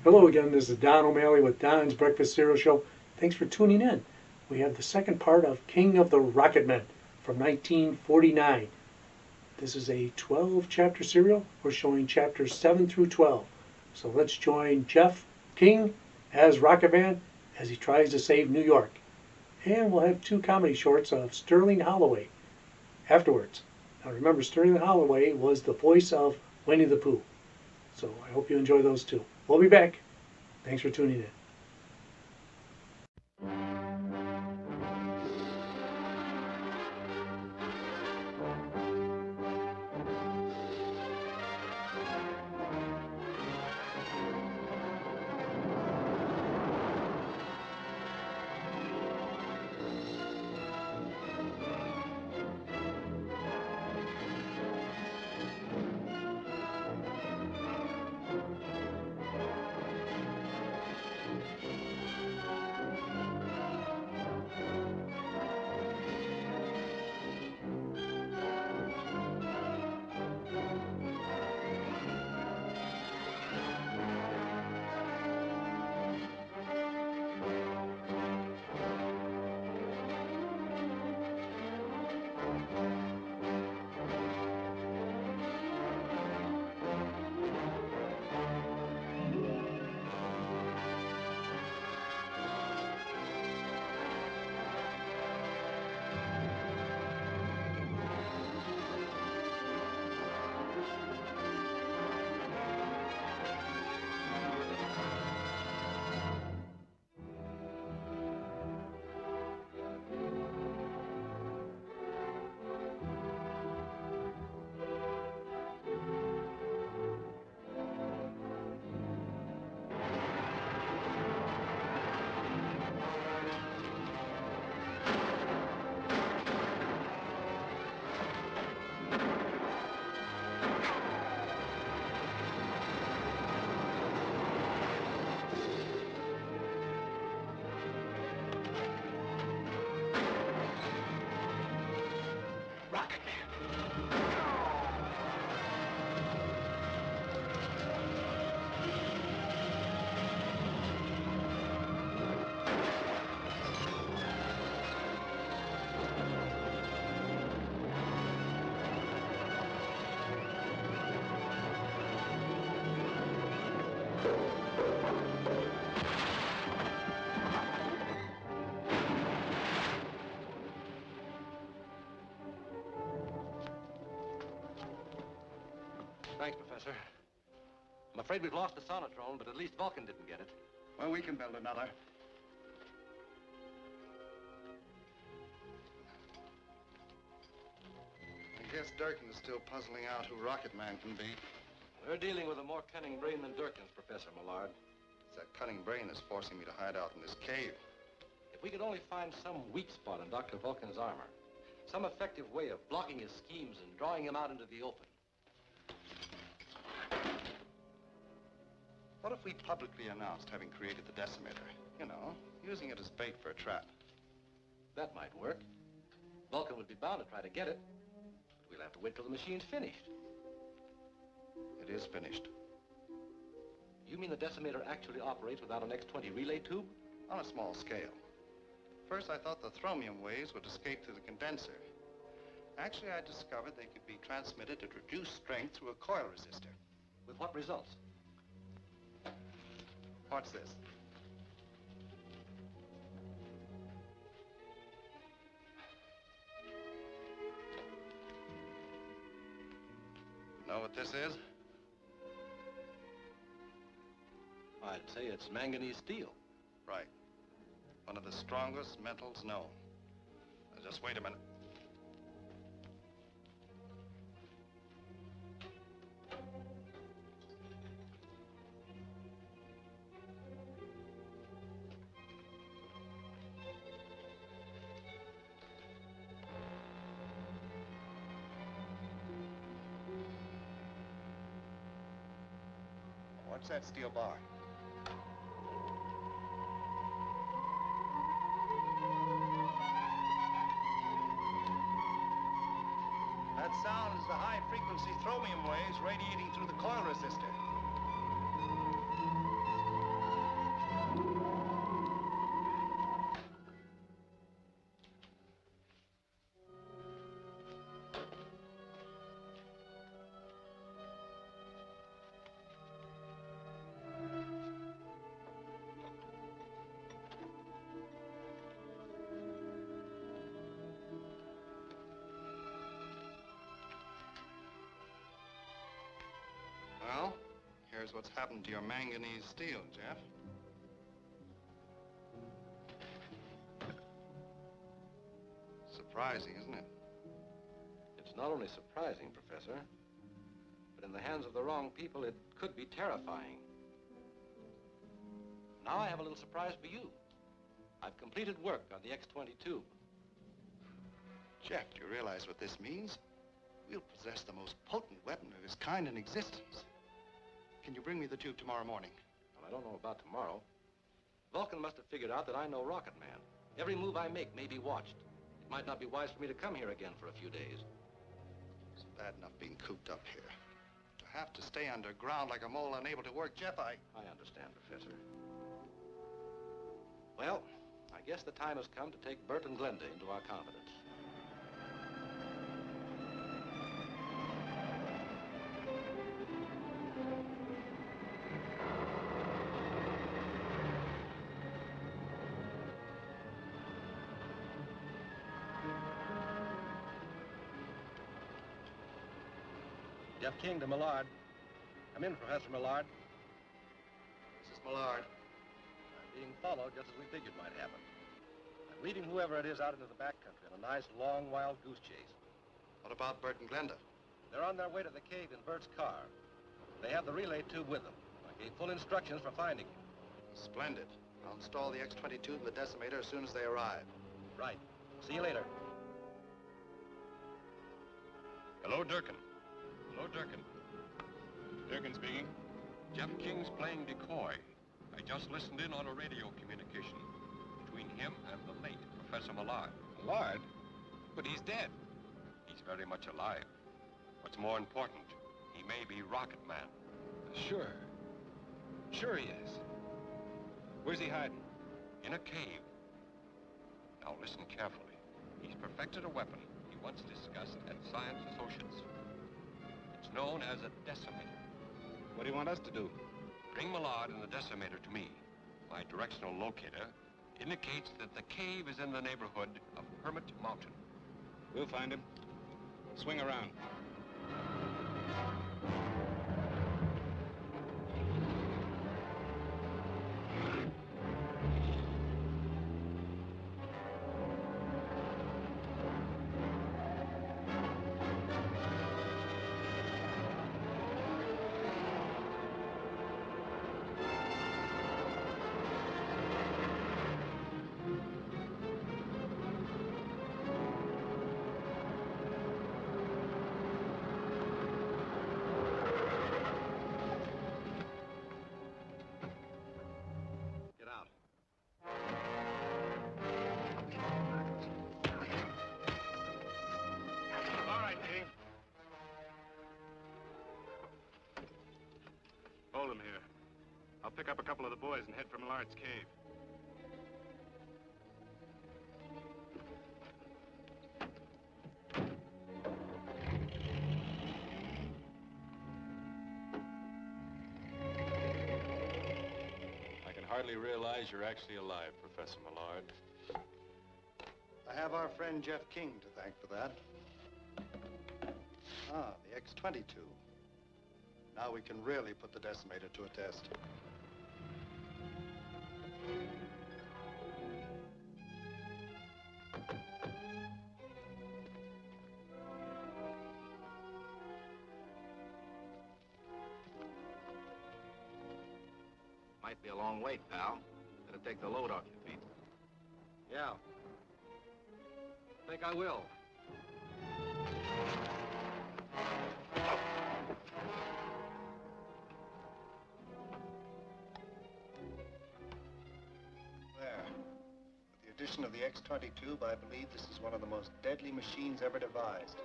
Hello again, this is Don O'Malley with Don's Breakfast Cereal Show. Thanks for tuning in. We have the second part of King of the Rocketmen from 1949. This is a 12-chapter serial. We're showing chapters 7 through 12. So let's join Jeff King as Rocketman as he tries to save New York. And we'll have 2 comedy shorts of Sterling Holloway afterwards. Now remember, Sterling Holloway was the voice of Winnie the Pooh. So I hope you enjoy those too. We'll be back. Thanks for tuning in. Thanks, Professor. I'm afraid we've lost the sonotrone, but at least Vulcan didn't get it. Well, we can build another. I guess Durkin is still puzzling out who Rocketman can be. We're dealing with a more cunning brain than Durkin's, Professor Millard. It's that cunning brain that's forcing me to hide out in this cave. If we could only find some weak spot in Dr. Vulcan's armor, some effective way of blocking his schemes and drawing him out into the open. What if we publicly announced having created the Decimator? You know, using it as bait for a trap. That might work. Vulcan would be bound to try to get it. But we'll have to wait till the machine's finished. It is finished. You mean the Decimator actually operates without an X-20 relay tube? On a small scale. First, I thought the thromium waves would escape through the condenser. Actually, I discovered they could be transmitted at reduced strength through a coil resistor. With what results? What's this? Know what this is? I'd say it's manganese steel. Right. One of the strongest metals known. Now, just wait a minute. What's that steel bar? That sound is the high-frequency thromium waves radiating through the coil resistor. Well, here's what's happened to your manganese steel, Jeff. Surprising, isn't it? It's not only surprising, Professor, but in the hands of the wrong people, it could be terrifying. Now I have a little surprise for you. I've completed work on the X-22. Jeff, do you realize what this means? We'll possess the most potent weapon of its kind in existence. Can you bring me the tube tomorrow morning? Well, I don't know about tomorrow. Vulcan must have figured out that I know Rocket Man. Every move I make may be watched. It might not be wise for me to come here again for a few days. It's bad enough being cooped up here. To have to stay underground like a mole unable to work, Jeff, I understand, Professor. Well, I guess the time has come to take Bert and Glenda into our confidence. Jeff King to Millard. Come in, Professor Millard. This is Millard. I'm being followed just as we figured might happen. I'm leading whoever it is out into the backcountry on a nice, long, wild goose chase. What about Bert and Glenda? They're on their way to the cave in Bert's car. They have the relay tube with them. I gave full instructions for finding him. Splendid. I'll install the X-22 and the Decimator as soon as they arrive. Right. See you later. Hello, Durkin. Hello, Durkin. Durkin speaking. Jeff King's playing decoy. I just listened in on a radio communication between him and the late Professor Millard. Millard? But he's dead. He's very much alive. What's more important, he may be Rocket Man. Sure. Sure he is. Where's he hiding? In a cave. Now listen carefully. He's perfected a weapon he once discussed at Science Associates. It's known as a decimator. What do you want us to do? Bring Millard and the decimator to me. My directional locator indicates that the cave is in the neighborhood of Hermit Mountain. We'll find him. Swing around. Hold him here. I'll pick up a couple of the boys and head for Millard's cave. I can hardly realize you're actually alive, Professor Millard. I have our friend Jeff King to thank for that. Ah, the X-22. Now we can really put the decimator to a test. Might be a long wait, pal. Better take the load off your feet. Yeah. Think I will. edition of the X-22, but I believe this is one of the most deadly machines ever devised.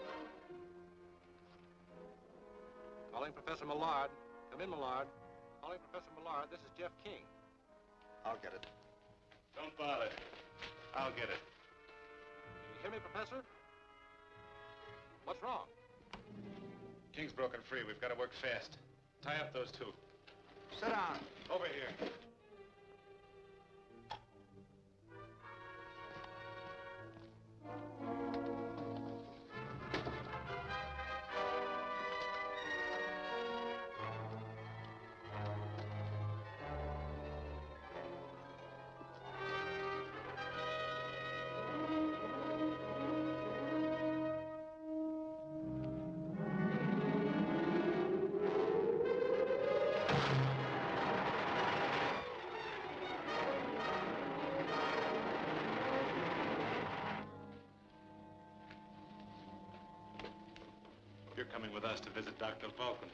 Calling Professor Millard. Come in, Millard. Calling Professor Millard. This is Jeff King. I'll get it. Don't bother. I'll get it. Can you hear me, Professor? What's wrong? King's broken free. We've got to work fast. Tie up those two. Sit down. Over here. You're coming with us to visit Dr. Vulcan.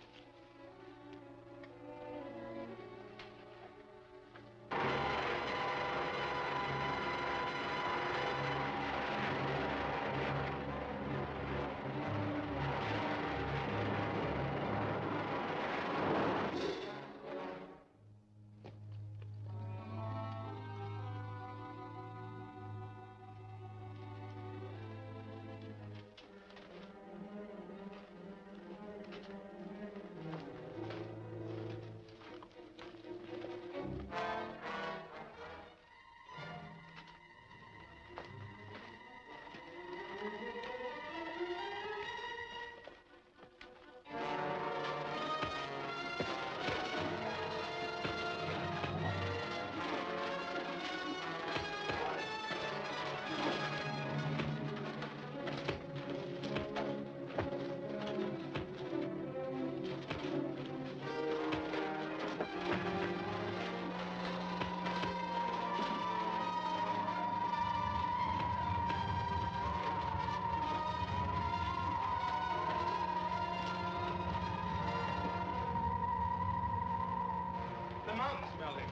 The mountain's melting.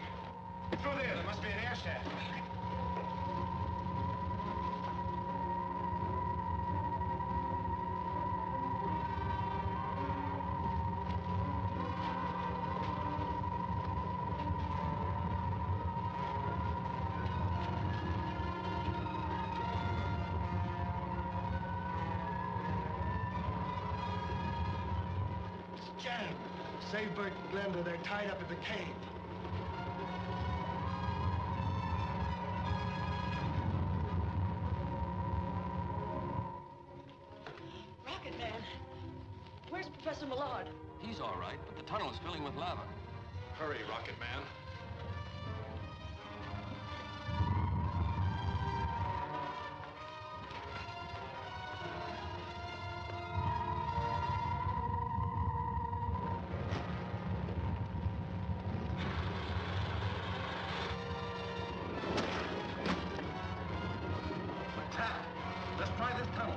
Through there must be an air shaft. Jan, save Bert and Glenda. They're tied up in the cave. Rocket Man, where's Professor Millard? He's all right, but the tunnel is filling with lava. Hurry, Rocket Man. Let's try this tunnel.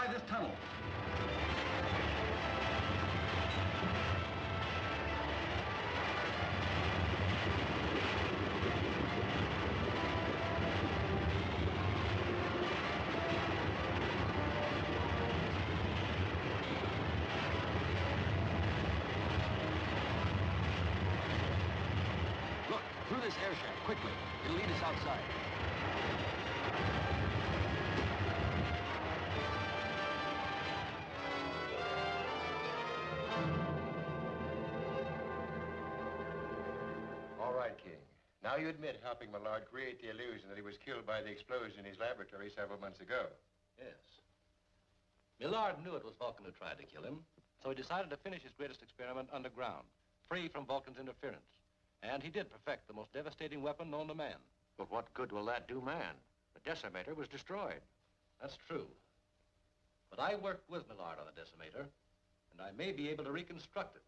try this tunnel. Look, through this air shaft, quickly. It'll lead us outside. All right, King. Now you admit helping Millard create the illusion that he was killed by the explosion in his laboratory several months ago. Yes. Millard knew it was Vulcan who tried to kill him, so he decided to finish his greatest experiment underground, free from Vulcan's interference. And he did perfect the most devastating weapon known to man. But what good will that do man? The Decimator was destroyed. That's true. But I worked with Millard on the Decimator, and I may be able to reconstruct it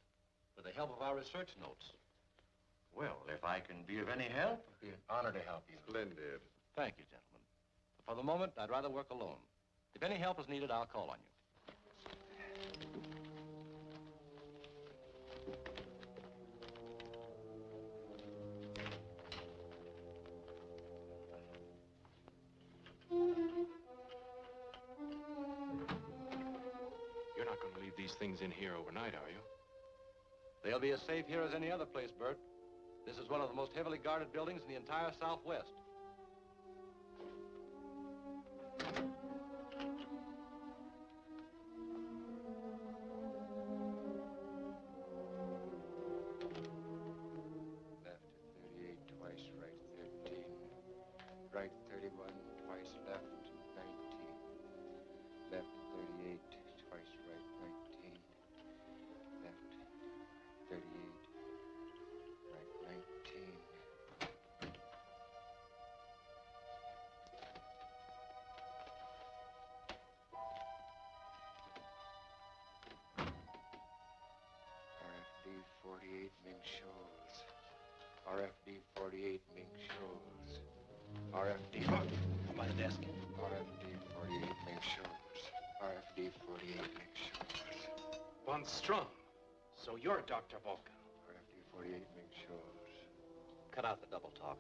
with the help of our research notes. Well, if I can be of any help, it'd be an honor to help you. Splendid. Thank you, gentlemen. But for the moment, I'd rather work alone. If any help is needed, I'll call on you. You're not going to leave these things in here overnight, are you? They'll be as safe here as any other place, Bert. This is one of the most heavily guarded buildings in the entire Southwest. Left 38, twice right 13. Right 31, twice left 19. Left 38, twice right 19. Left 38, right 19. RFD 48 Ming Shoals. RFD 48 Ming Shoals. RFD. Up by the desk. RFD 48 Ming Shoals. RFD 48 Ming Shoals. Von Strum. So you're Dr. Vulcan. RFD 48 Ming Shoals. Cut out the double talk.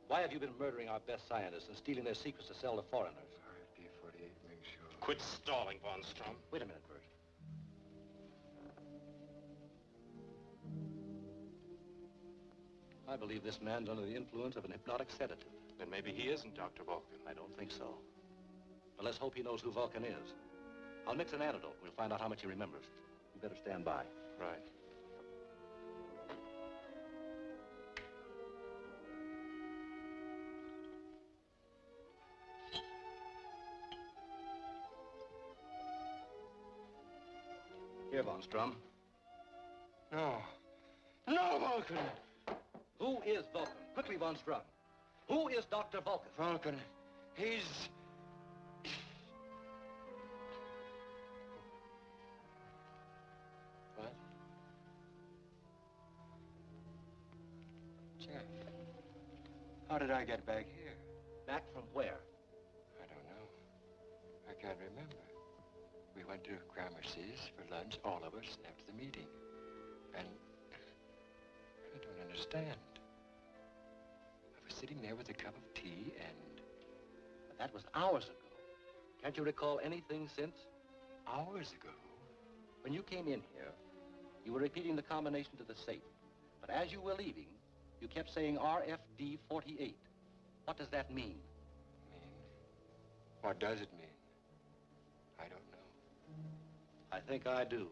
Why have you been murdering our best scientists and stealing their secrets to sell to foreigners? RFD 48 Ming Shoals. Quit stalling, Von Strum. Wait a minute, Bert. I believe this man's under the influence of an hypnotic sedative. Then maybe he isn't Dr. Vulcan. I don't think so. But let's hope he knows who Vulcan is. I'll mix an antidote. We'll find out how much he remembers. You better stand by. Right. Here, Von Strum. No. No, Vulcan! Who is Vulcan? Quickly, Von Strum. Who is Dr. Vulcan? Vulcan. He's... What? Jeff. How did I get back here? Back from where? I don't know. I can't remember. We went to Gramercy's for lunch, all of us, after the meeting. And I don't understand. I was sitting there with a cup of tea and... But that was hours ago. Can't you recall anything since? Hours ago? When you came in here, you were repeating the combination to the safe. But as you were leaving, you kept saying RFD 48. What does that mean? Mean? What does it mean? I don't know. I think I do.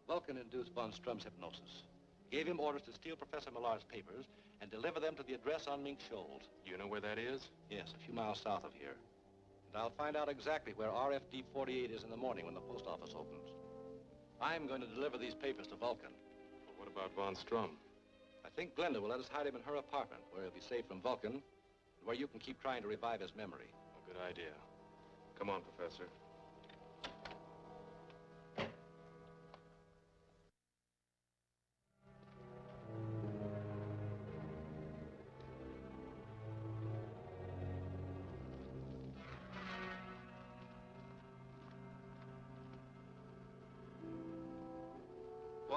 Vulcan induced Von Strum's hypnosis. Gave him orders to steal Professor Millard's papers and deliver them to the address on Mink Shoals. Do you know where that is? Yes, a few miles south of here. And I'll find out exactly where RFD 48 is in the morning when the post office opens. I'm going to deliver these papers to Vulcan. Well, what about Von Strum? I think Glenda will let us hide him in her apartment, where he'll be safe from Vulcan, and where you can keep trying to revive his memory. A good idea. Come on, Professor.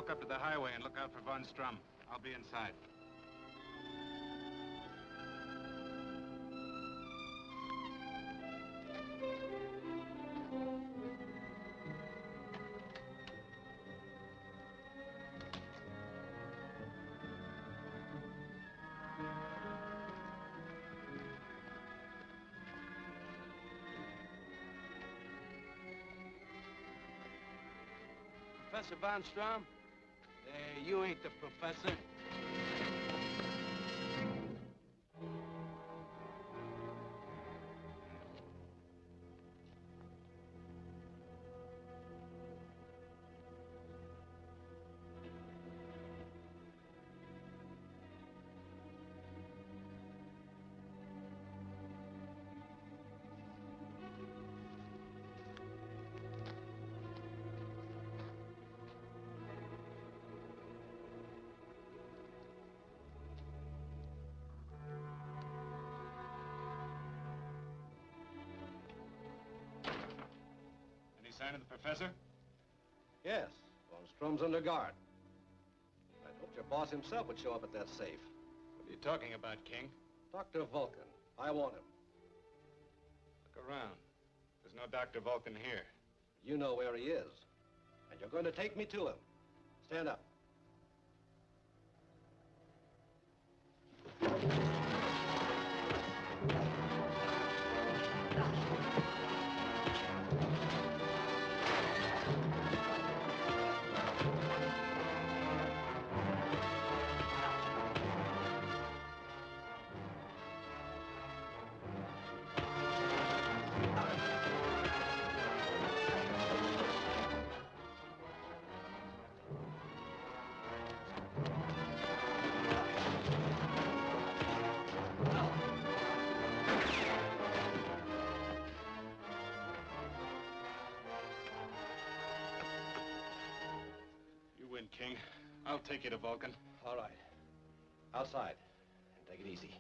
walk up to the highway and look out for Von Strum. I'll be inside. Professor Von Strum? You ain't the professor. Sign of the professor? Yes, Von Strum's under guard. I'd hoped your boss himself would show up at that safe. What are you talking about, King? Dr. Vulcan. I want him. Look around. There's no Dr. Vulcan here. You know where he is. And you're going to take me to him. Stand up. King. I'll take you to Vulcan. All right. Outside. And take it easy.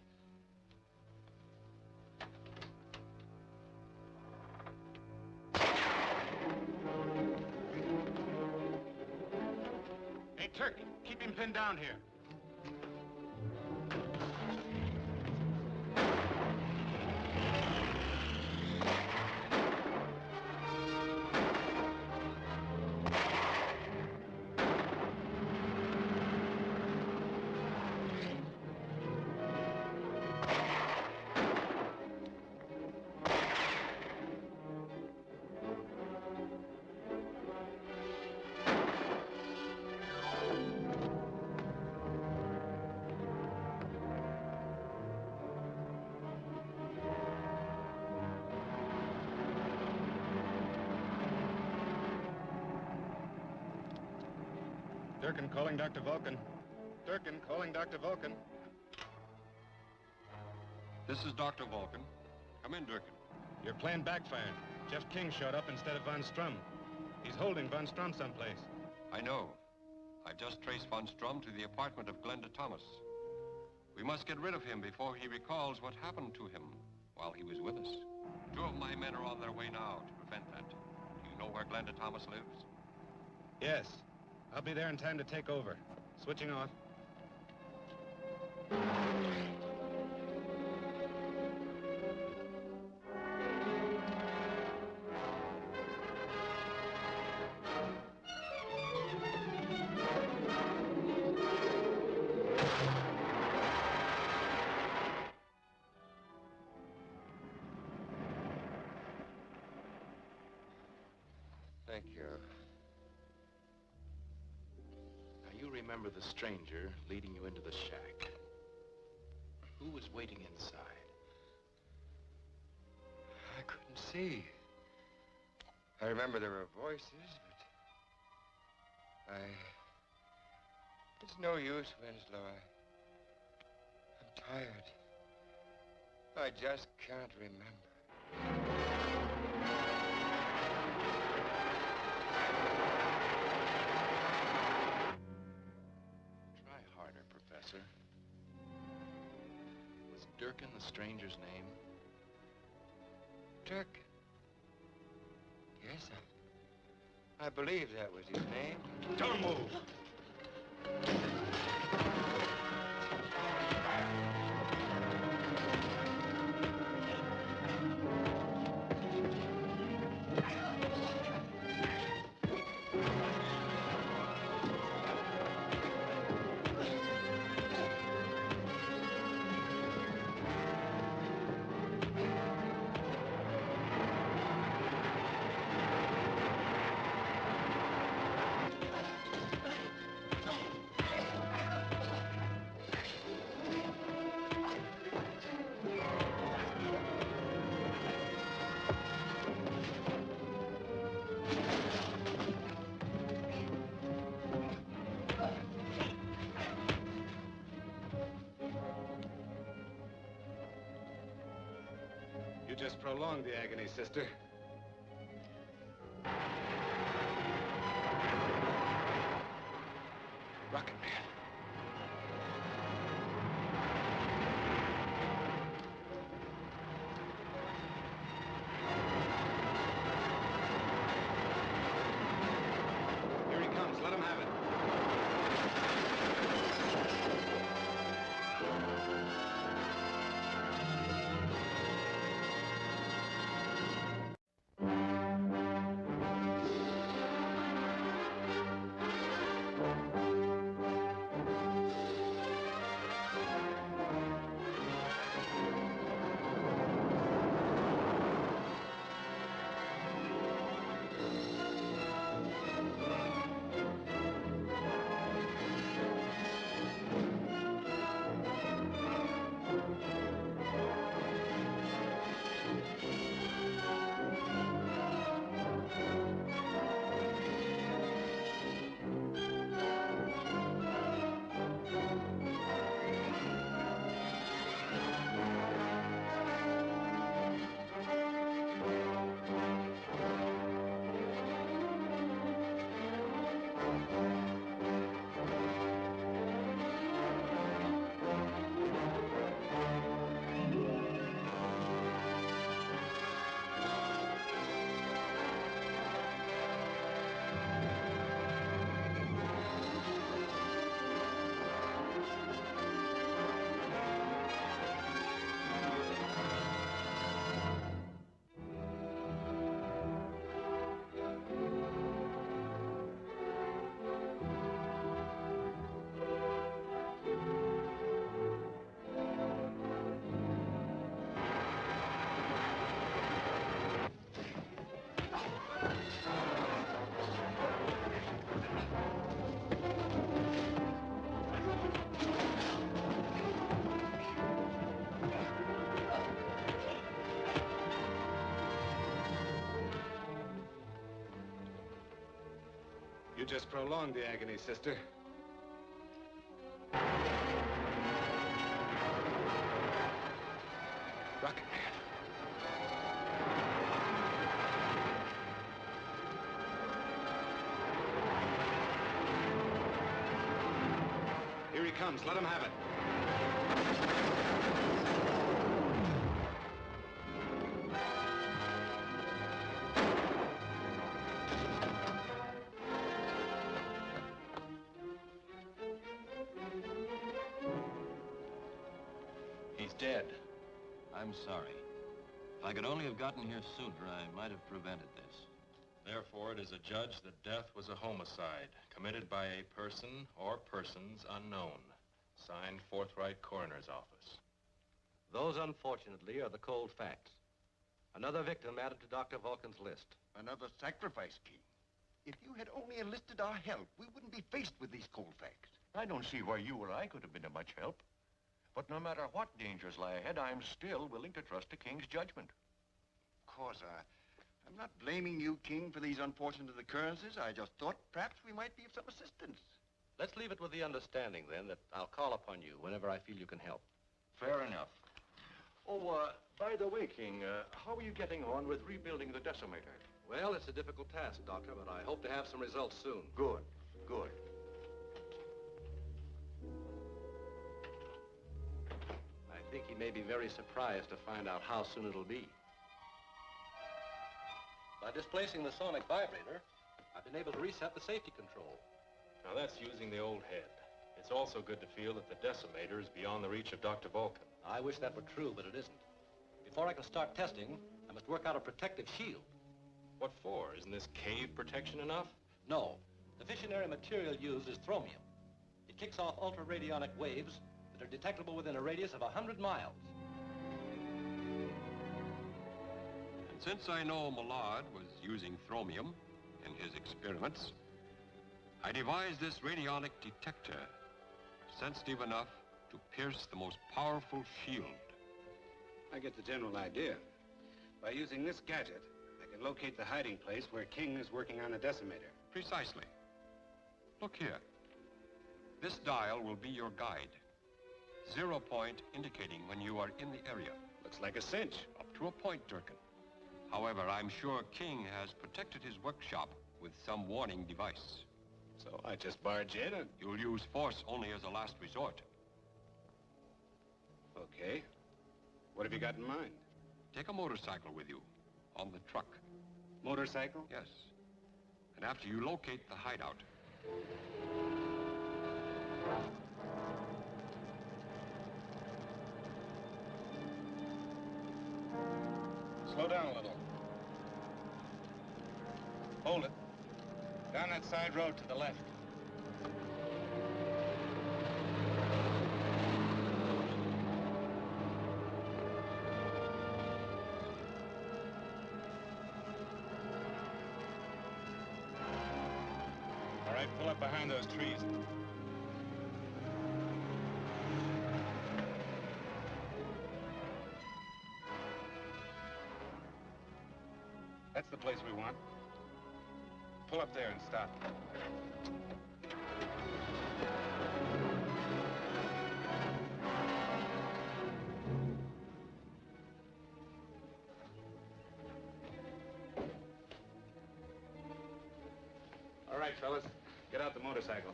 Hey, Turk, keep him pinned down here. Durkin calling Dr. Vulcan. Durkin calling Dr. Vulcan. This is Dr. Vulcan. Come in, Durkin. Your plan backfired. Jeff King showed up instead of Von Strum. He's holding Von Strum someplace. I know. I've just traced Von Strum to the apartment of Glenda Thomas. We must get rid of him before he recalls what happened to him while he was with us. 2 of my men are on their way now to prevent that. Do you know where Glenda Thomas lives? Yes. I'll be there in time to take over. Switching off. Thank you. You remember the stranger leading you into the shack. Who was waiting inside? I couldn't see. I remember there were voices, but it's no use, Winslow. I'm tired. I just can't remember. Professor. Was Durkin the stranger's name? Durkin? Yes, I believe that was his name. Don't move! You just prolonged the agony, sister. Rocket Man. Here he comes. Let him have it. You just prolonged the agony, sister. Rocket Man. Here he comes. Let him have it. He's dead. I'm sorry. If I could only have gotten here sooner, I might have prevented this. Therefore, it is adjudged that death was a homicide committed by a person or persons unknown. Signed, Forthright Coroner's Office. Those, unfortunately, are the cold facts. Another victim added to Dr. Vulcan's list. Another sacrifice, King. If you had only enlisted our help, we wouldn't be faced with these cold facts. I don't see why you or I could have been of much help. But no matter what dangers lie ahead, I'm still willing to trust the King's judgment. Of course, I'm not blaming you, King, for these unfortunate occurrences. I just thought perhaps we might be of some assistance. Let's leave it with the understanding, then, that I'll call upon you whenever I feel you can help. Fair enough. Oh, by the way, King, how are you getting on with rebuilding the Decimator? Well, it's a difficult task, Doctor, but I hope to have some results soon. Good, good. I think he may be very surprised to find out how soon it'll be. By displacing the sonic vibrator, I've been able to reset the safety control. Now, that's using the old head. It's also good to feel that the Decimator is beyond the reach of Dr. Vulcan. I wish that were true, but it isn't. Before I can start testing, I must work out a protective shield. What for? Isn't this cave protection enough? No. The fissionary material used is thromium. It kicks off ultra-radionic waves that are detectable within a radius of 100 miles. And since I know Millard was using thromium in his experiments, I devised this radionic detector, sensitive enough to pierce the most powerful shield. I get the general idea. By using this gadget, I can locate the hiding place where King is working on the Decimator. Precisely. Look here. This dial will be your guide. 0 point indicating when you are in the area. Looks like a cinch. Up to a point, Durkin. However, I'm sure King has protected his workshop with some warning device. So I just barge in and... You'll use force only as a last resort. Okay. What have you got in mind? Take a motorcycle with you, on the truck. Motorcycle? Yes. And after you locate the hideout, slow down a little. Hold it. Down that side road to the left. All right, pull up behind those trees. That's the place we want. Pull up there and stop. All right, fellas, get out the motorcycle.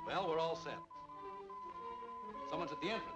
Well, we're all set. Someone's at the entrance.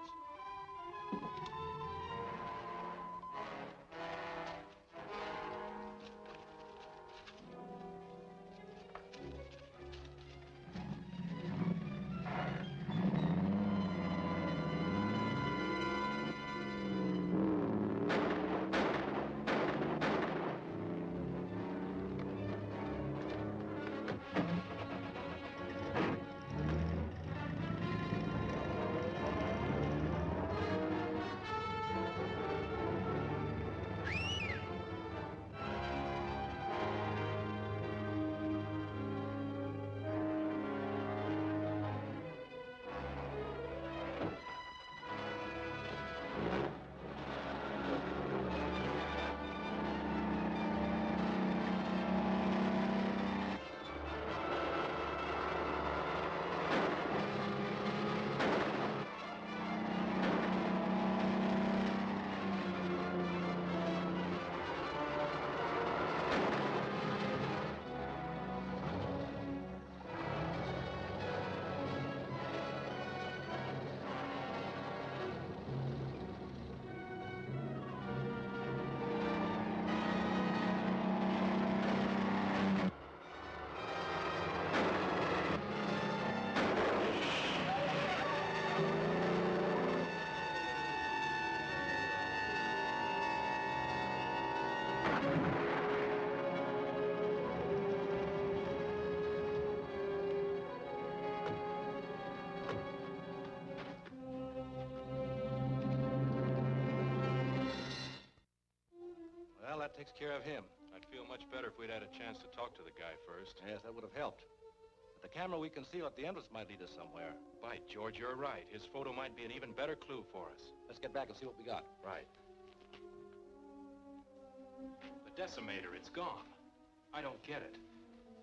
Well, that takes care of him. I'd feel much better if we'd had a chance to talk to the guy first. Yes, that would have helped. But the camera we conceal at the entrance might lead us somewhere. By George, you're right. His photo might be an even better clue for us. Let's get back and see what we got. Right. The Decimator, it's gone. I don't get it.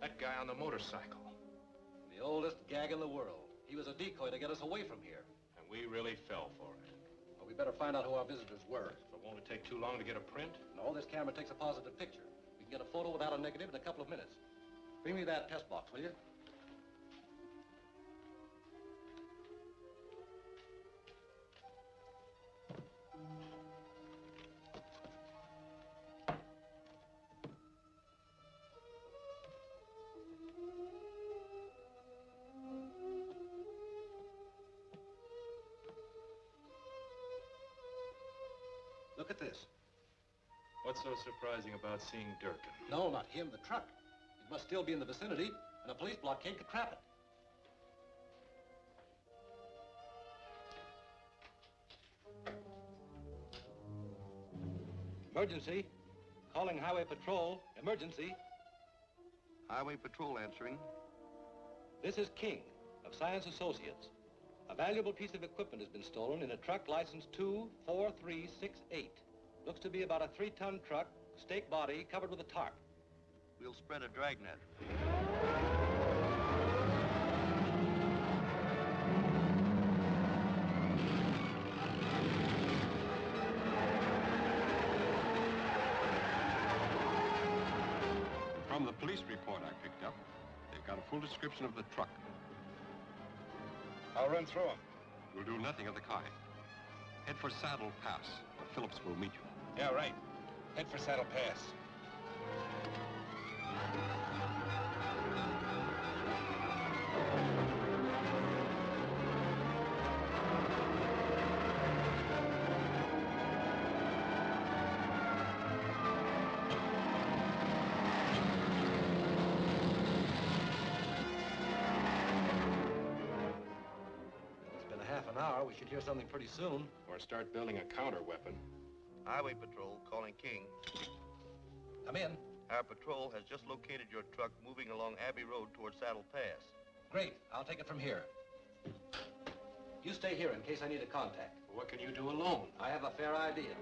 That guy on the motorcycle. The oldest gag in the world. He was a decoy to get us away from here. And we really fell for it. Well, we better find out who our visitors were. So won't it take too long to get a print? No, this camera takes a positive picture. We can get a photo without a negative in a couple of minutes. Bring me that test box, will you? Look at this. What's so surprising about seeing Durkin? No, not him, the truck. It must still be in the vicinity, and a police blockade could trap it. Emergency. Calling Highway Patrol. Emergency. Highway Patrol answering. This is King of Science Associates. A valuable piece of equipment has been stolen in a truck license 24368. Looks to be about a 3-ton truck, stake body, covered with a tarp. We'll spread a dragnet. From the police report I picked up, they've got a full description of the truck. I'll run through them. We'll do nothing of the kind. Head for Saddle Pass, where Phillips will meet you. Yeah, right. Head for Saddle Pass. We should hear something pretty soon. Or start building a counter weapon. Highway Patrol calling King. Come in. Our patrol has just located your truck moving along Abbey Road towards Saddle Pass. Great. I'll take it from here. You stay here in case I need a contact. What can you do alone? I have a fair idea.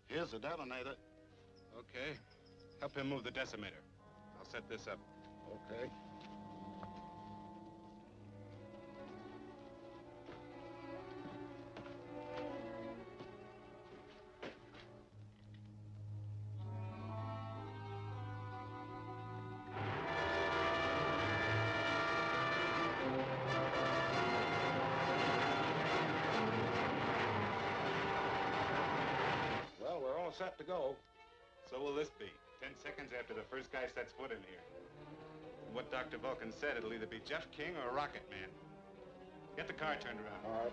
Here's the detonator. Okay. Help him move the decimator. I'll set this up. Okay. Set to go. So will this be. 10 seconds after the first guy sets foot in here. From what Dr. Vulcan said, it'll either be Jeff King or Rocket Man. Get the car turned around. All right.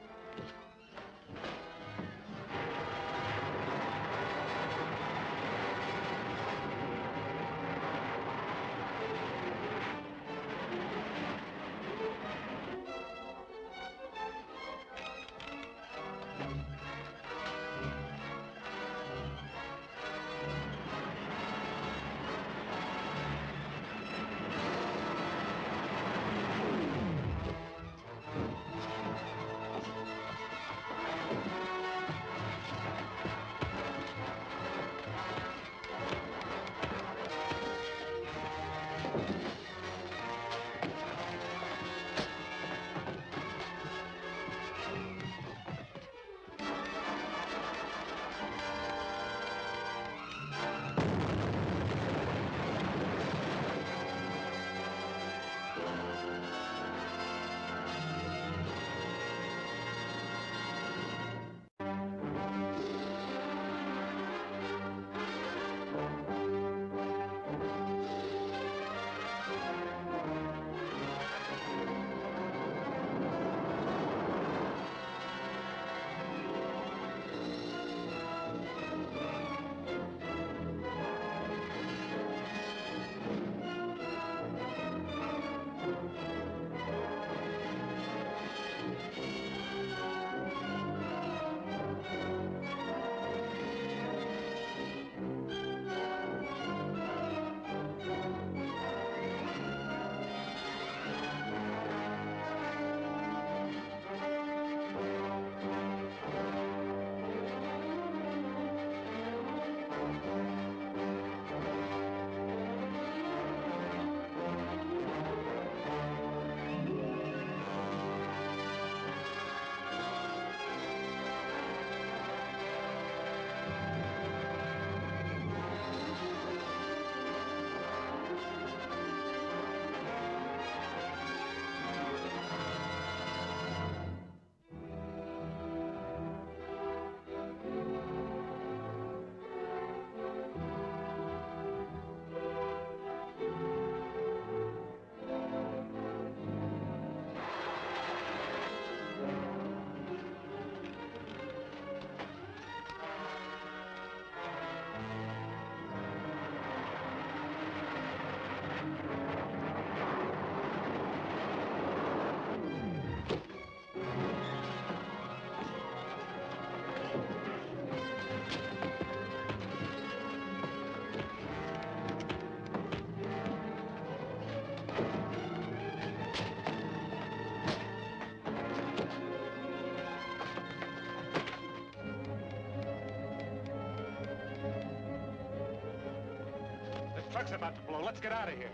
truck's about to blow. Let's get out of here.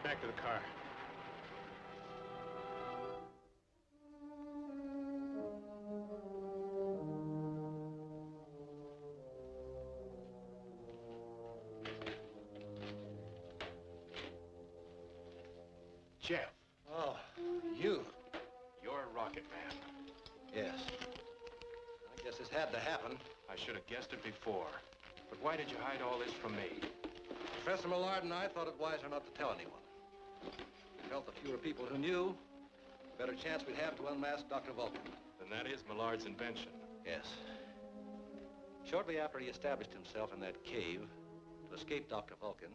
Back to the car. Jeff. Oh, you. You're a rocket man. Yes. I guess this had to happen. I should have guessed it before. But why did you hide all this from me? Professor Millard and I thought it wiser not to tell anyone. We felt the fewer people who knew, the better chance we'd have to unmask Dr. Vulcan. Then that is Millard's invention. Yes. Shortly after he established himself in that cave to escape Dr. Vulcan,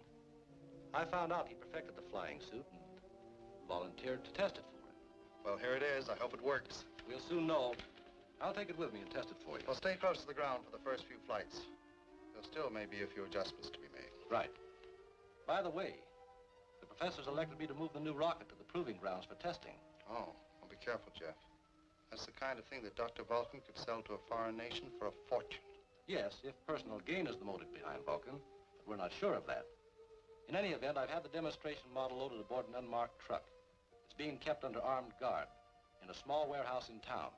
I found out he perfected the flying suit and volunteered to test it for him. Well, here it is. I hope it works. We'll soon know. I'll take it with me and test it for you. Well, stay close to the ground for the first few flights. There still may be a few adjustments to be made. Right. By the way, the professor's elected me to move the new rocket to the proving grounds for testing. Oh, well, be careful, Jeff. That's the kind of thing that Dr. Vulcan could sell to a foreign nation for a fortune. Yes, if personal gain is the motive behind Vulcan, but we're not sure of that. In any event, I've had the demonstration model loaded aboard an unmarked truck. It's being kept under armed guard in a small warehouse in town.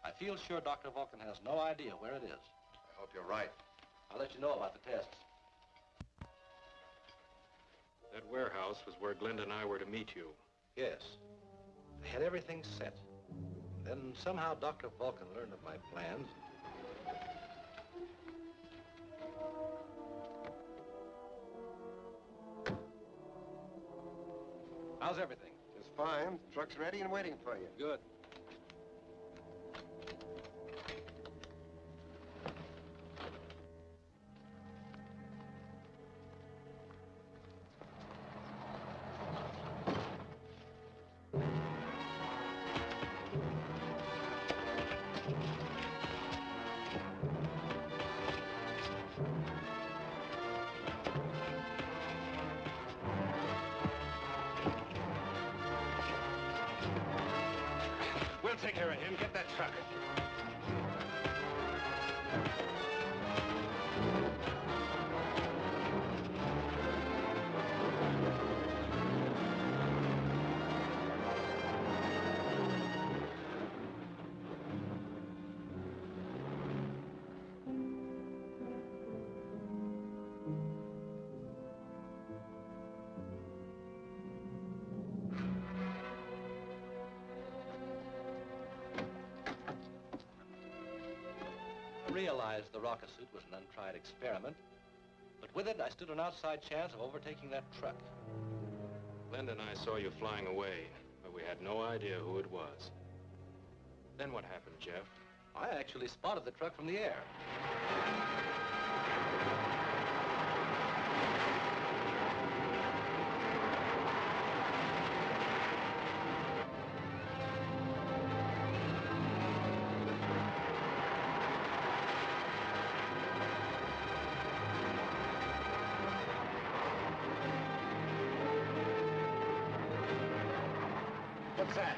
I feel sure Dr. Vulcan has no idea where it is. I hope you're right. I'll let you know about the tests. That warehouse was where Glenda and I were to meet you. Yes. I had everything set. Then somehow Dr. Vulcan learned of my plans. How's everything? Just fine. Truck's ready and waiting for you. Good. We'll take care of him. Get that truck. I realized the rocket suit was an untried experiment, but with it, I stood an outside chance of overtaking that truck. Glenda and I saw you flying away, but we had no idea who it was. Then what happened, Jeff? I actually spotted the truck from the air. What's that?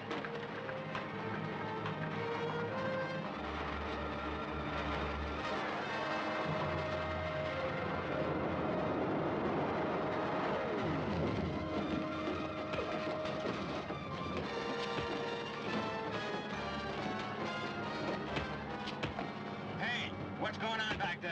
Hey, what's going on back there?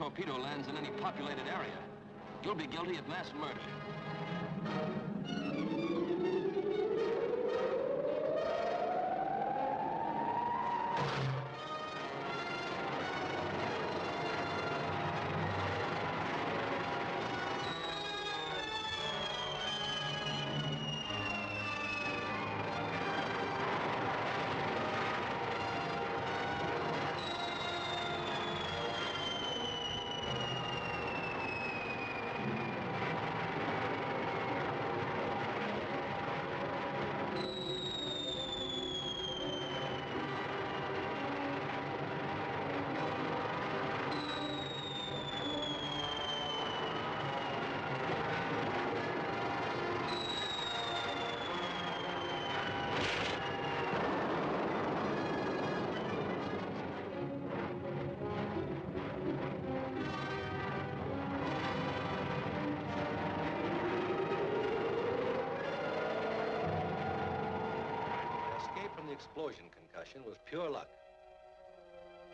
torpedo lands in any populated area, you'll be guilty of mass murder. Explosion concussion was pure luck.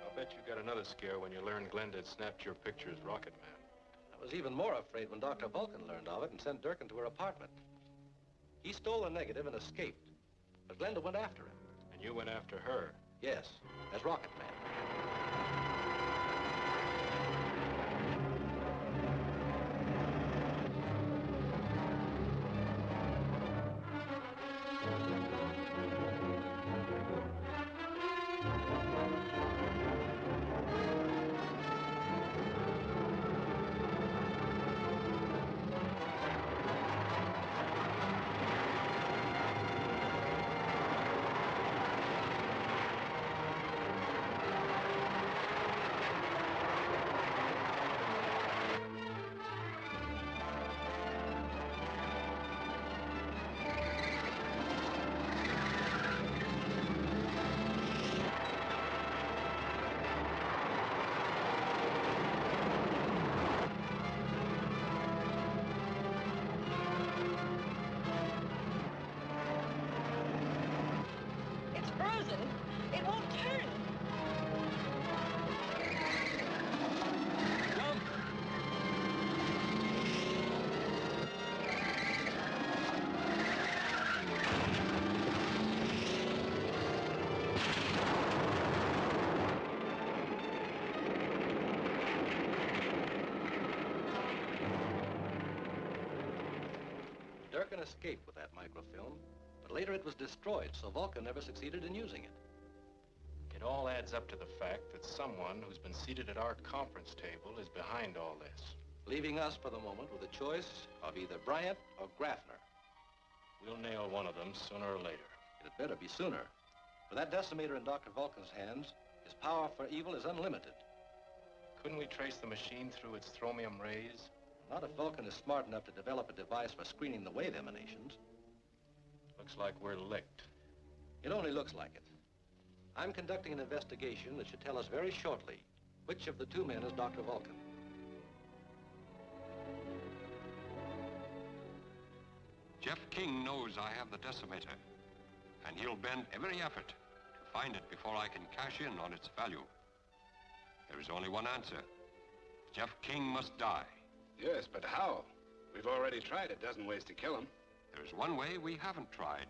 I'll bet you got another scare when you learned Glenda had snapped your picture as Rocket Man. I was even more afraid when Dr. Vulcan learned of it and sent Durkin to her apartment. He stole the negative and escaped, but Glenda went after him. And you went after her? Yes, as Rocket Man. Durkin escaped with that microfilm, but later it was destroyed, so Vulcan never succeeded in using it. It all adds up to the fact that someone who's been seated at our conference table is behind all this. Leaving us for the moment with a choice of either Bryant or Graffner. We'll nail one of them sooner or later. It'd better be sooner. With that decimator in Dr. Vulcan's hands, his power for evil is unlimited. Couldn't we trace the machine through its thromium rays? Not if Vulcan is smart enough to develop a device for screening the wave emanations. Looks like we're licked. It only looks like it. I'm conducting an investigation that should tell us very shortly which of the two men is Dr. Vulcan. Jeff King knows I have the decimator, and he'll bend every effort to find it before I can cash in on its value. There is only one answer. Jeff King must die. Yes, but how? We've already tried a dozen ways to kill him. There's one way we haven't tried.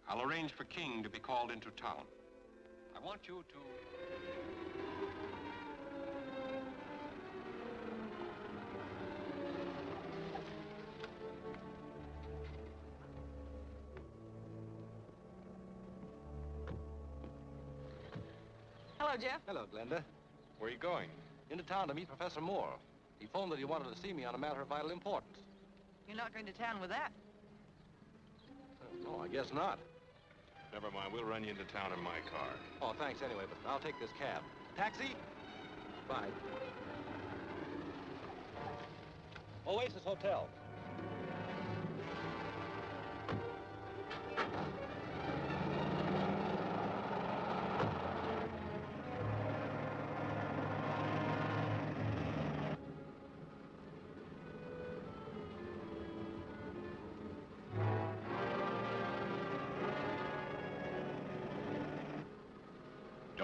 I'll arrange for King to be called into town. I want you to... Hello, Jeff. Hello, Glenda. Where are you going? Into town to meet Professor Moore. He phoned that he wanted to see me on a matter of vital importance. You're not going to town with that. No, I guess not. Never mind, we'll run you into town in my car. Oh, thanks anyway, but I'll take this cab. Taxi? Bye. Oasis Hotel.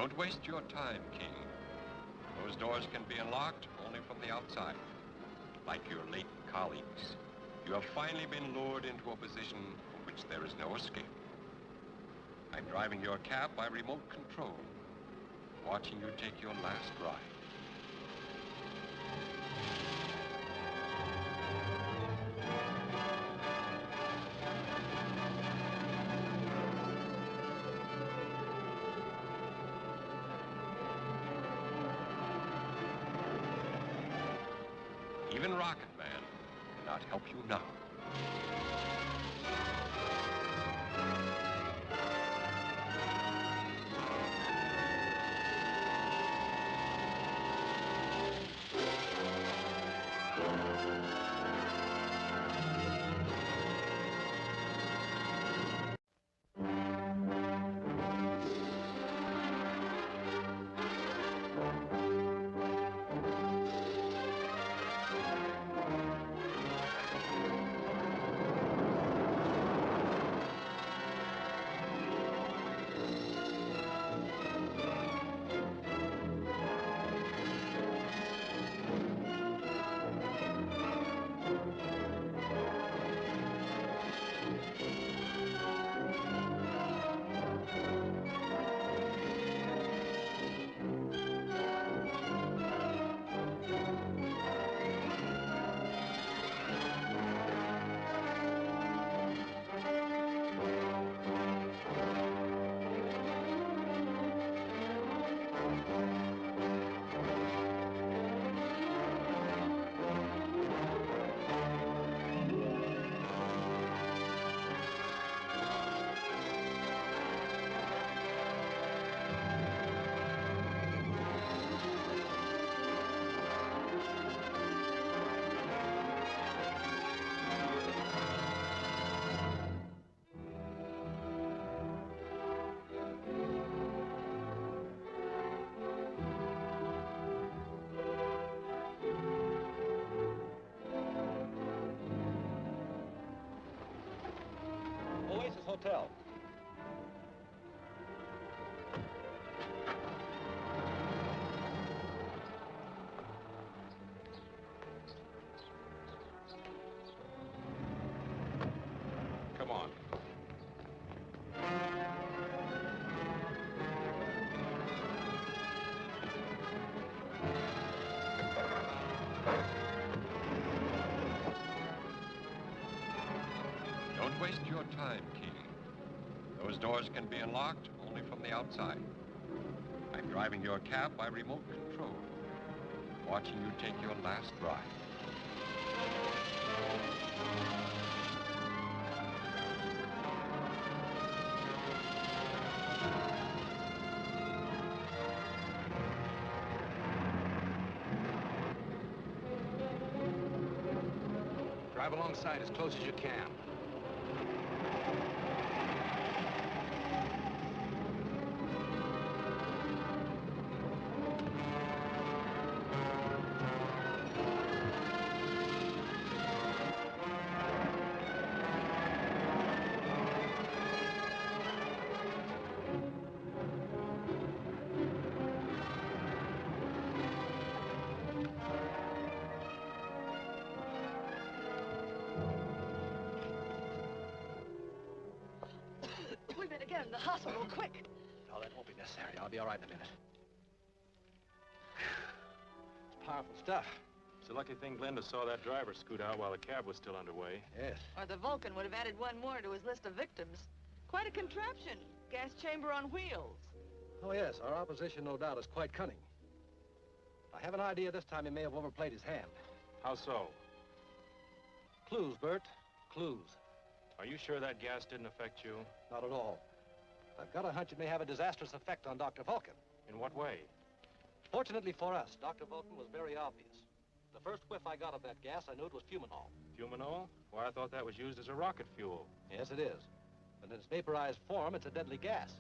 Don't waste your time, King. Those doors can be unlocked only from the outside. Like your late colleagues, you have finally been lured into a position from which there is no escape. I'm driving your cab by remote control, watching you take your last ride. Even Rocket Man cannot help you now. Hotel. Come on. Don't waste your time, King. Those doors can be unlocked only from the outside. I'm driving your cab by remote control, watching you take your last ride. Drive alongside as close as you can. We better get him to the hospital, quick. No, that won't be necessary. I'll be all right in a minute. It's powerful stuff. It's a lucky thing Glenda saw that driver scoot out while the cab was still underway. Yes. Or the Vulcan would have added one more to his list of victims. Quite a contraption. Gas chamber on wheels. Oh, yes. Our opposition, no doubt, is quite cunning. I have an idea this time he may have overplayed his hand. How so? Clues, Bert. Clues. Are you sure that gas didn't affect you? Not at all. I've got a hunch it may have a disastrous effect on Dr. Vulcan. In what way? Fortunately for us, Dr. Vulcan was very obvious. The first whiff I got of that gas, I knew it was fumanol. Fumanol? Why, I thought that was used as a rocket fuel. Yes, it is. But in its vaporized form, it's a deadly gas.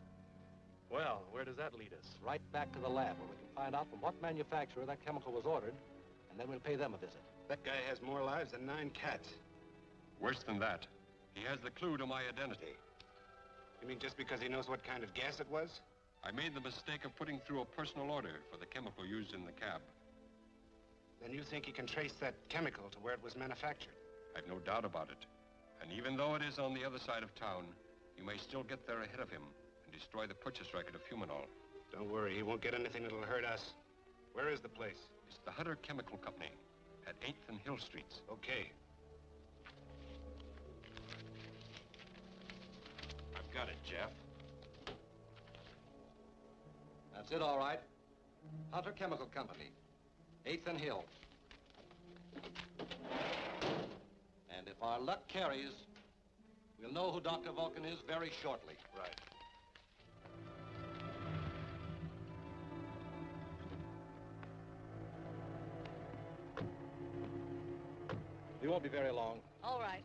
Well, where does that lead us? Right back to the lab, where we can find out from what manufacturer that chemical was ordered, and then we'll pay them a visit. That guy has more lives than 9 cats. Worse than that, he has the clue to my identity. You mean just because he knows what kind of gas it was? I made the mistake of putting through a personal order for the chemical used in the cab. Then you think you can trace that chemical to where it was manufactured? I've no doubt about it. And even though it is on the other side of town, you may still get there ahead of him and destroy the purchase record of Humanol. Don't worry, he won't get anything that'll hurt us. Where is the place? It's the Hutter Chemical Company at 8th and Hill Streets. Okay. I've got it, Jeff. That's it, all right. Hunter Chemical Company, 8th and Hill. And if our luck carries, we'll know who Dr. Vulcan is very shortly. Right. We won't be very long. All right.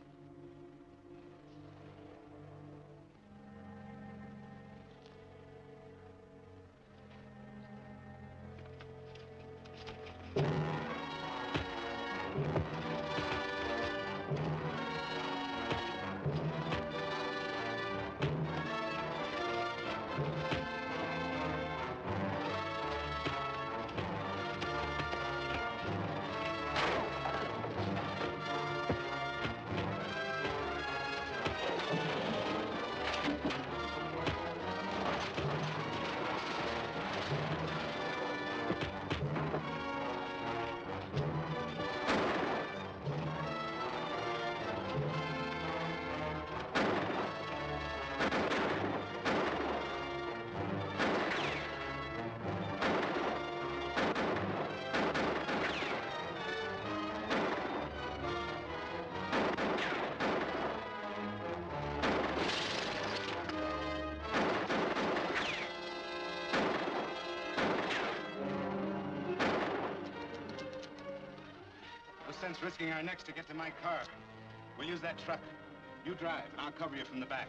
No sense risking our necks to get to my car. We'll use that truck. You drive, and I'll cover you from the back.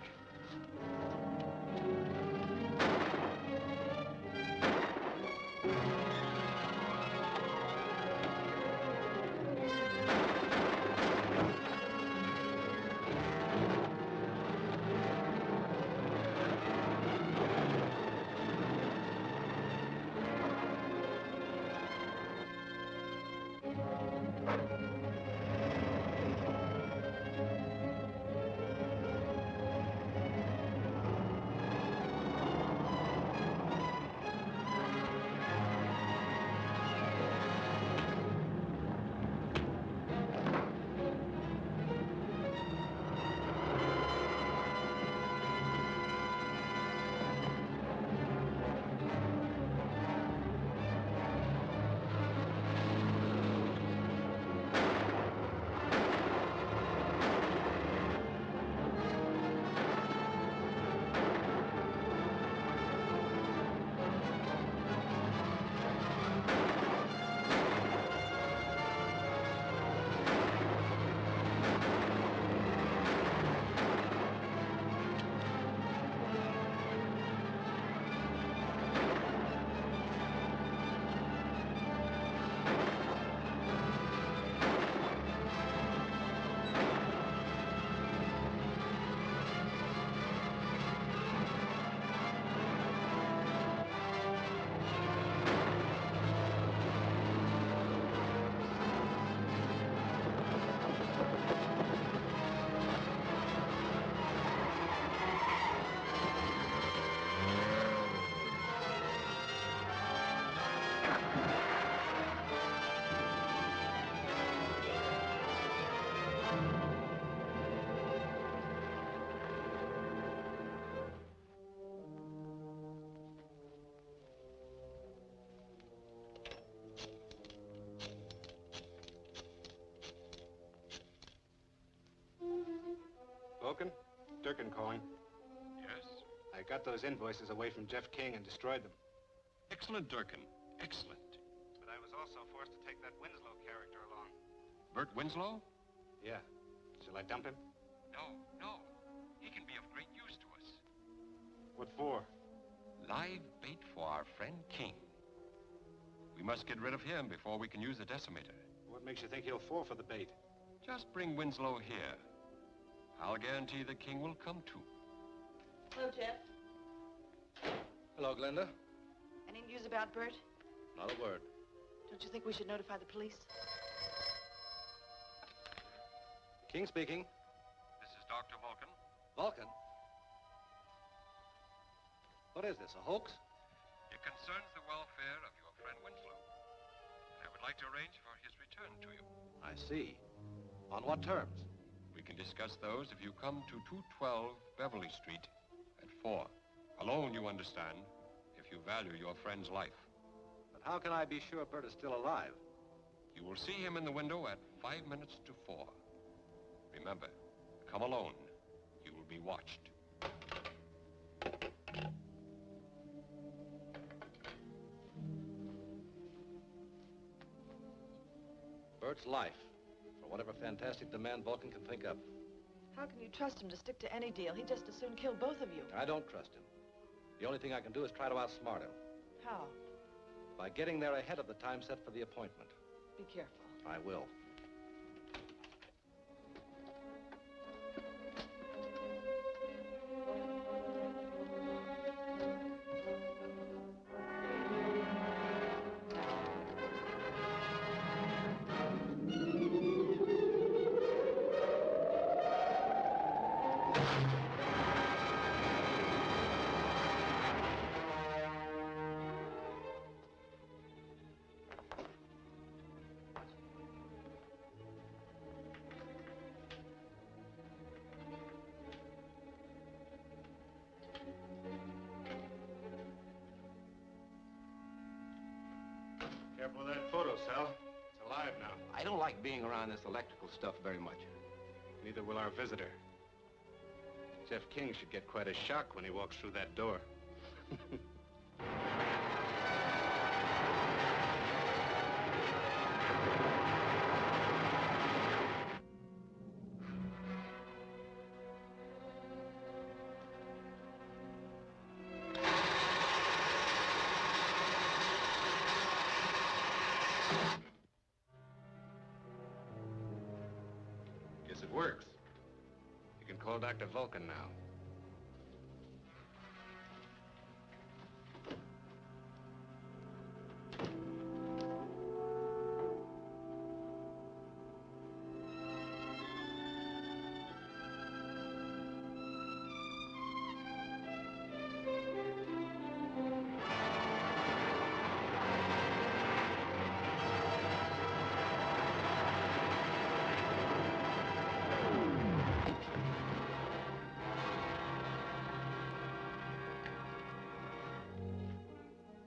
Vulcan? Durkin calling. Yes? I got those invoices away from Jeff King and destroyed them. Excellent, Durkin. Excellent. But I was also forced to take that Winslow character along. Bert Winslow? Yeah. Shall I dump him? No, no. He can be of great use to us. What for? Live bait for our friend King. We must get rid of him before we can use the Decimator. What makes you think he'll fall for the bait? Just bring Winslow here. I'll guarantee the King will come too. Hello, Jeff. Hello, Glenda. Any news about Bert? Not a word. Don't you think we should notify the police? King speaking. This is Dr. Vulcan. Vulcan? What is this, a hoax? It concerns the welfare of your friend Winslow. And I would like to arrange for his return to you. I see. On what terms? We can discuss those if you come to 212 Beverly Street at 4. Alone, you understand, if you value your friend's life. But how can I be sure Bert is still alive? You will see him in the window at 5 minutes to 4. Remember, come alone. You will be watched. Bert's life, for whatever fantastic demand Vulcan can think of. How can you trust him to stick to any deal? He'd just as soon kill both of you. I don't trust him. The only thing I can do is try to outsmart him. How? By getting there ahead of the time set for the appointment. Be careful. I will. Careful with that photo, Sal. It's alive now. I don't like being around this electrical stuff very much. Neither will our visitor. Jeff King should get quite a shock when he walks through that door. Guess it works. You can call Dr. Vulcan now.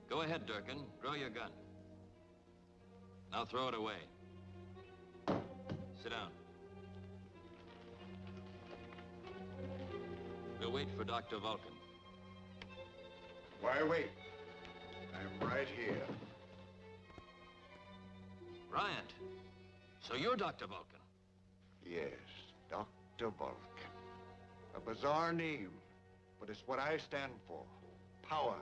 Go ahead, Durkin. Draw your gun. Now throw it away. Sit down. We'll wait for Dr. Vulcan. Why wait? I'm right here. Bryant, so you're Dr. Vulcan? Yes, Dr. Vulcan. A bizarre name, but it's what I stand for. Power.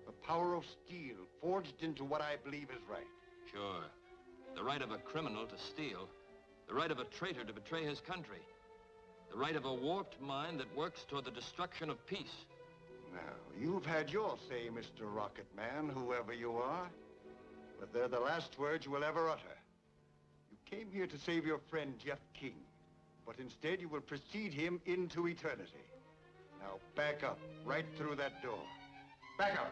The power of steel, forged into what I believe is right. Sure. The right of a criminal to steal. The right of a traitor to betray his country. The right of a warped mind that works toward the destruction of peace. Now, you've had your say, Mr. Rocket Man, whoever you are. But they're the last words you will ever utter. You came here to save your friend, Jeff King. But instead, you will precede him into eternity. Now, back up, right through that door. Back up!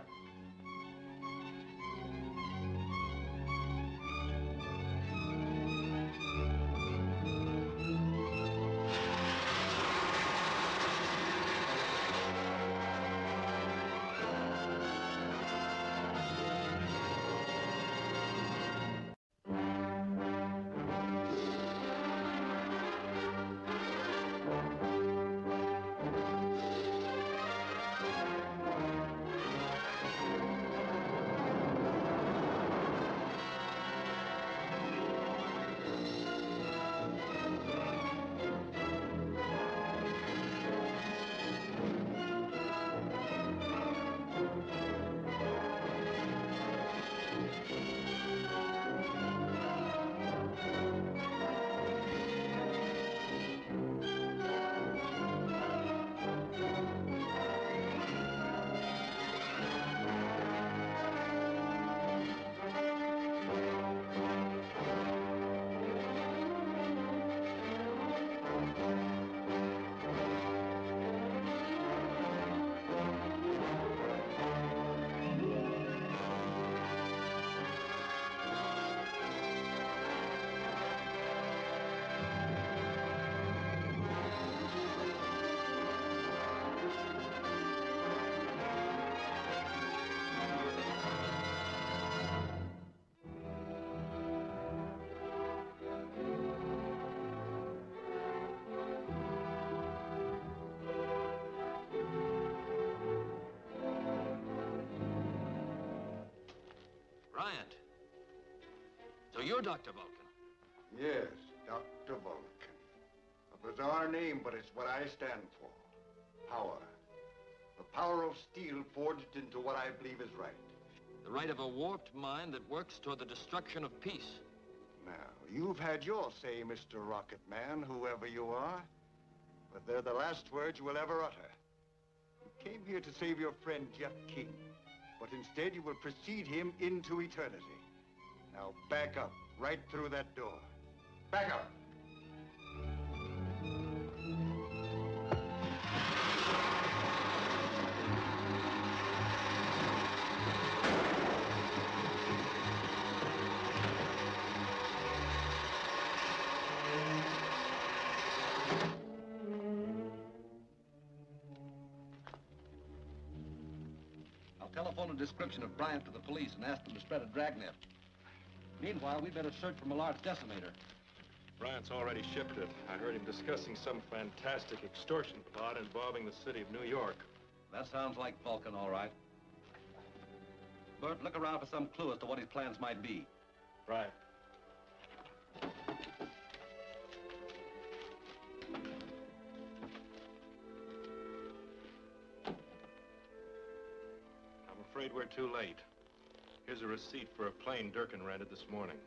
Bryant. So you're Dr. Vulcan? Yes, Dr. Vulcan. A bizarre name, but it's what I stand for. Power. The power of steel forged into what I believe is right. The right of a warped mind that works toward the destruction of peace. Now, you've had your say, Mr. Rocket Man, whoever you are. But they're the last words you will ever utter. You came here to save your friend, Jeff King. But instead, you will precede him into eternity. Now, back up, right through that door. Back up! I'll telephone a description of Bryant to the police and ask them to spread a dragnet. Meanwhile, we'd better search for Millard's Decimator. Bryant's already shipped it. I heard him discussing some fantastic extortion plot involving the city of New York. That sounds like Vulcan, all right. Bert, look around for some clue as to what his plans might be. Right. I'm afraid we're too late. Here's a receipt for a plane Durkin rented this morning.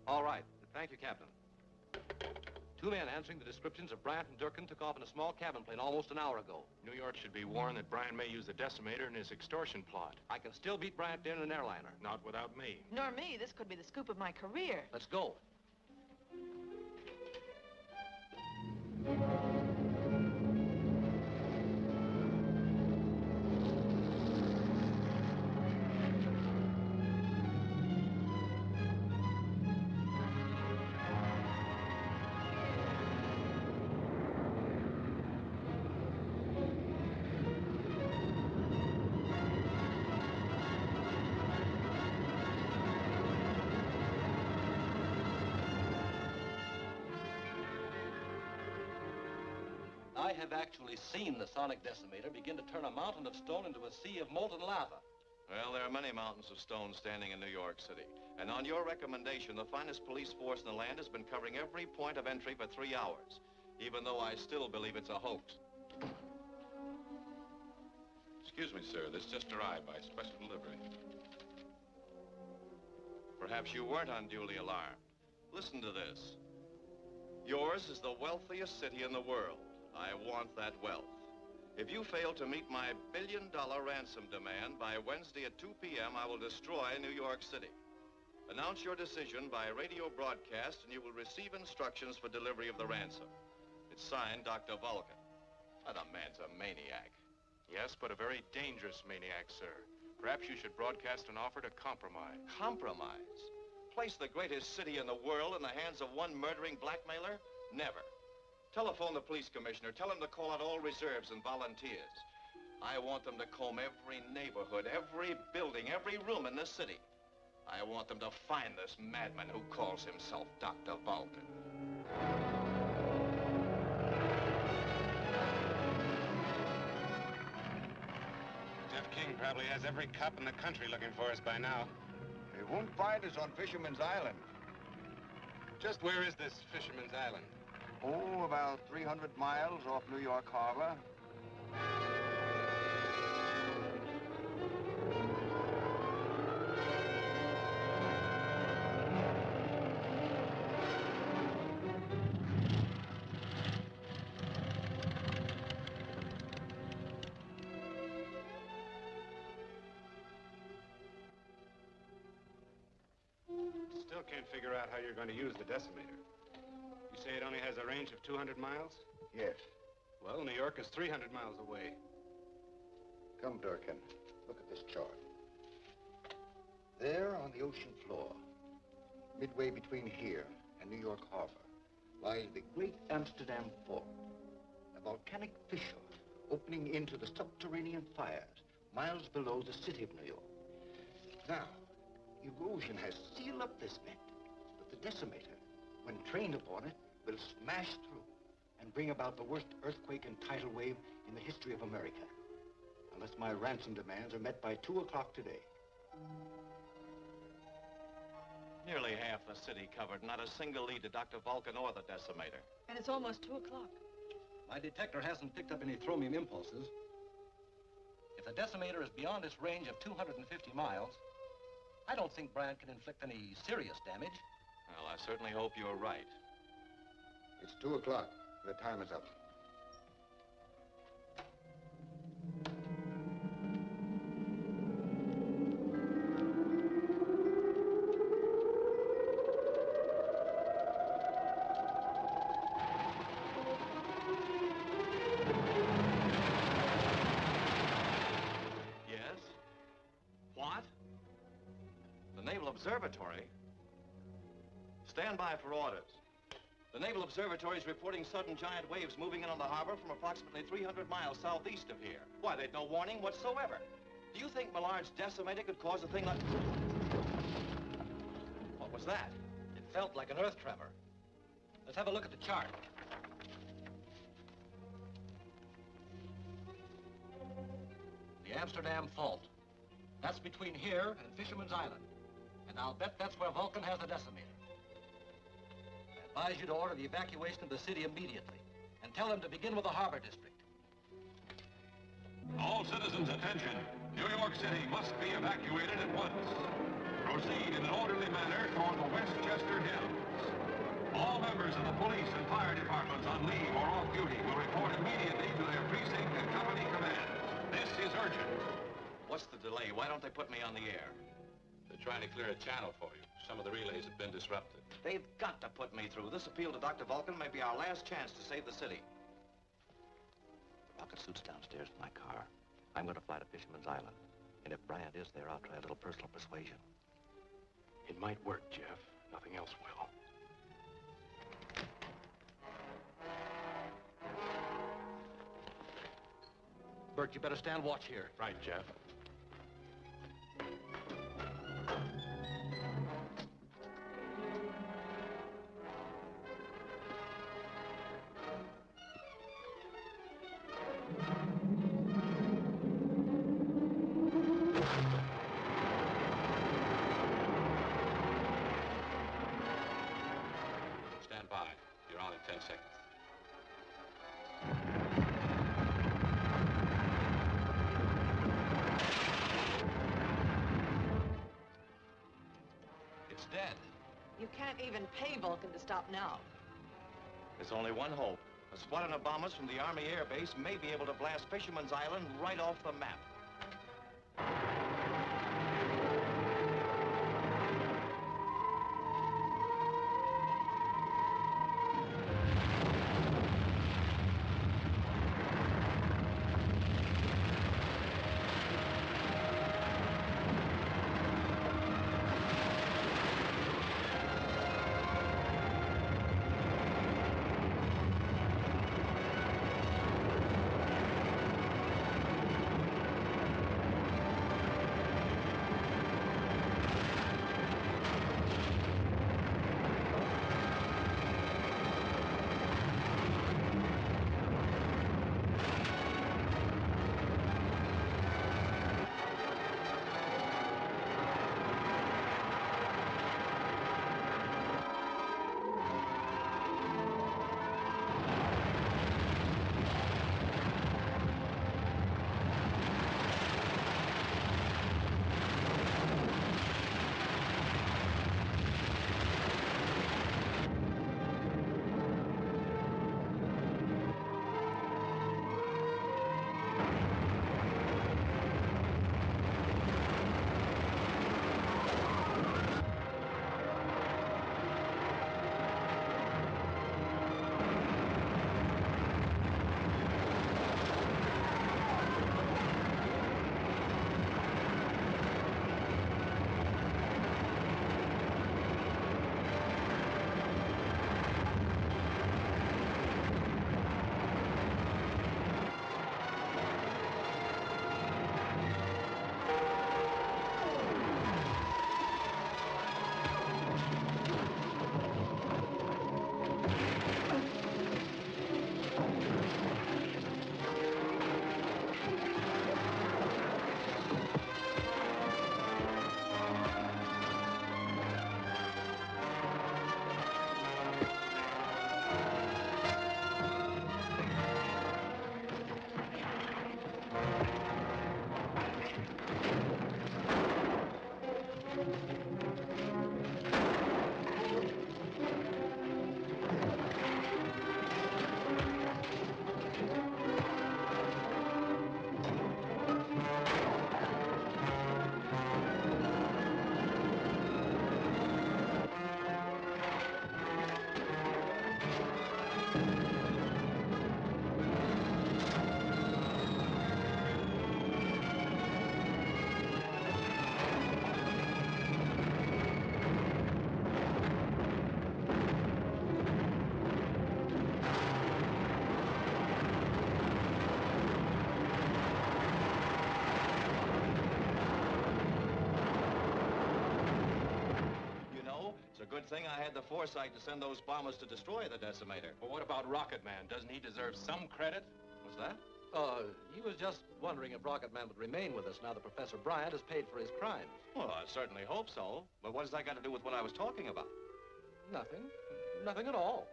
All right. Thank you, Captain. Two men answering the descriptions of Bryant and Durkin took off in a small cabin plane almost an hour ago. New York should be warned that Bryant may use the Decimator in his extortion plot. I can still beat Bryant there in an airliner. Not without me. Nor me. This could be the scoop of my career. Let's go. I have actually seen the Sonic Decimator begin to turn a mountain of stone into a sea of molten lava. Well, there are many mountains of stone standing in New York City. And on your recommendation, the finest police force in the land has been covering every point of entry for 3 hours, even though I still believe it's a hoax. Excuse me, sir. This just arrived by special delivery. Perhaps you weren't unduly alarmed. Listen to this. Yours is the wealthiest city in the world. I want that wealth. If you fail to meet my billion-dollar ransom demand by Wednesday at 2 p.m., I will destroy New York City. Announce your decision by radio broadcast, and you will receive instructions for delivery of the ransom. It's signed, Dr. Vulcan. Oh, the man's a maniac. Yes, but a very dangerous maniac, sir. Perhaps you should broadcast an offer to compromise. Compromise? Place the greatest city in the world in the hands of one murdering blackmailer? Never. Telephone the police commissioner. Tell him to call out all reserves and volunteers. I want them to comb every neighborhood, every building, every room in this city. I want them to find this madman who calls himself Dr. Vulcan. Jeff King probably has every cop in the country looking for us by now. They won't find us on Fisherman's Island. Just where is this Fisherman's Island? Oh, about 300 miles off New York Harbor. Still can't figure out how you're going to use the Decimator. You say it only has a range of 200 miles? Yes. Well, New York is 300 miles away. Come, Durkin. Look at this chart. There on the ocean floor, midway between here and New York Harbor, lies the great Amsterdam Fall, a volcanic fissure opening into the subterranean fires miles below the city of New York. Now, erosion has sealed up this vent, but the Decimator when trained upon it, will smash through and bring about the worst earthquake and tidal wave in the history of America. Unless my ransom demands are met by 2 o'clock today. Nearly half the city covered, not a single lead to Dr. Vulcan or the Decimator. And it's almost 2 o'clock. My detector hasn't picked up any thromium impulses. If the Decimator is beyond its range of 250 miles, I don't think Bryant can inflict any serious damage. Well, I certainly hope you're right. It's 2 o'clock. The time is up. Yes? What? The Naval Observatory? Stand by for orders. The Naval Observatory is reporting sudden giant waves moving in on the harbor from approximately 300 miles southeast of here. Why, they'd no warning whatsoever. Do you think Millard's Decimator could cause a thing like... What was that? It felt like an earth tremor. Let's have a look at the chart. The Amsterdam Fault. That's between here and Fisherman's Island. And I'll bet that's where Vulcan has the Decimator. I advise you to order the evacuation of the city immediately and tell them to begin with the harbor district. All citizens, attention. New York City must be evacuated at once. Proceed in an orderly manner toward the Westchester Hills. All members of the police and fire departments on leave or off duty will report immediately to their precinct and company commands. This is urgent. What's the delay? Why don't they put me on the air? They're trying to clear a channel for you. Some of the relays have been disrupted. They've got to put me through. This appeal to Dr. Vulcan may be our last chance to save the city. The rocket suit's downstairs in my car. I'm going to fly to Fisherman's Island. And if Bryant is there, I'll try a little personal persuasion. It might work, Jeff. Nothing else will. Bert, you better stand watch here. Right, Jeff. Stand by. You're on in 10 seconds. It's dead. You can't even pay Vulcan to stop now. There's only one hope. A squadron of bombers from the Army Air Base may be able to blast Fisherman's Island right off the map. good thing I had the foresight to send those bombers to destroy the Decimator. Well, what about Rocket Man? Doesn't he deserve some credit? What's that? He was just wondering if Rocket Man would remain with us now that Professor Bryant has paid for his crimes. Well, I certainly hope so. But what has that got to do with what I was talking about? Nothing. Nothing at all.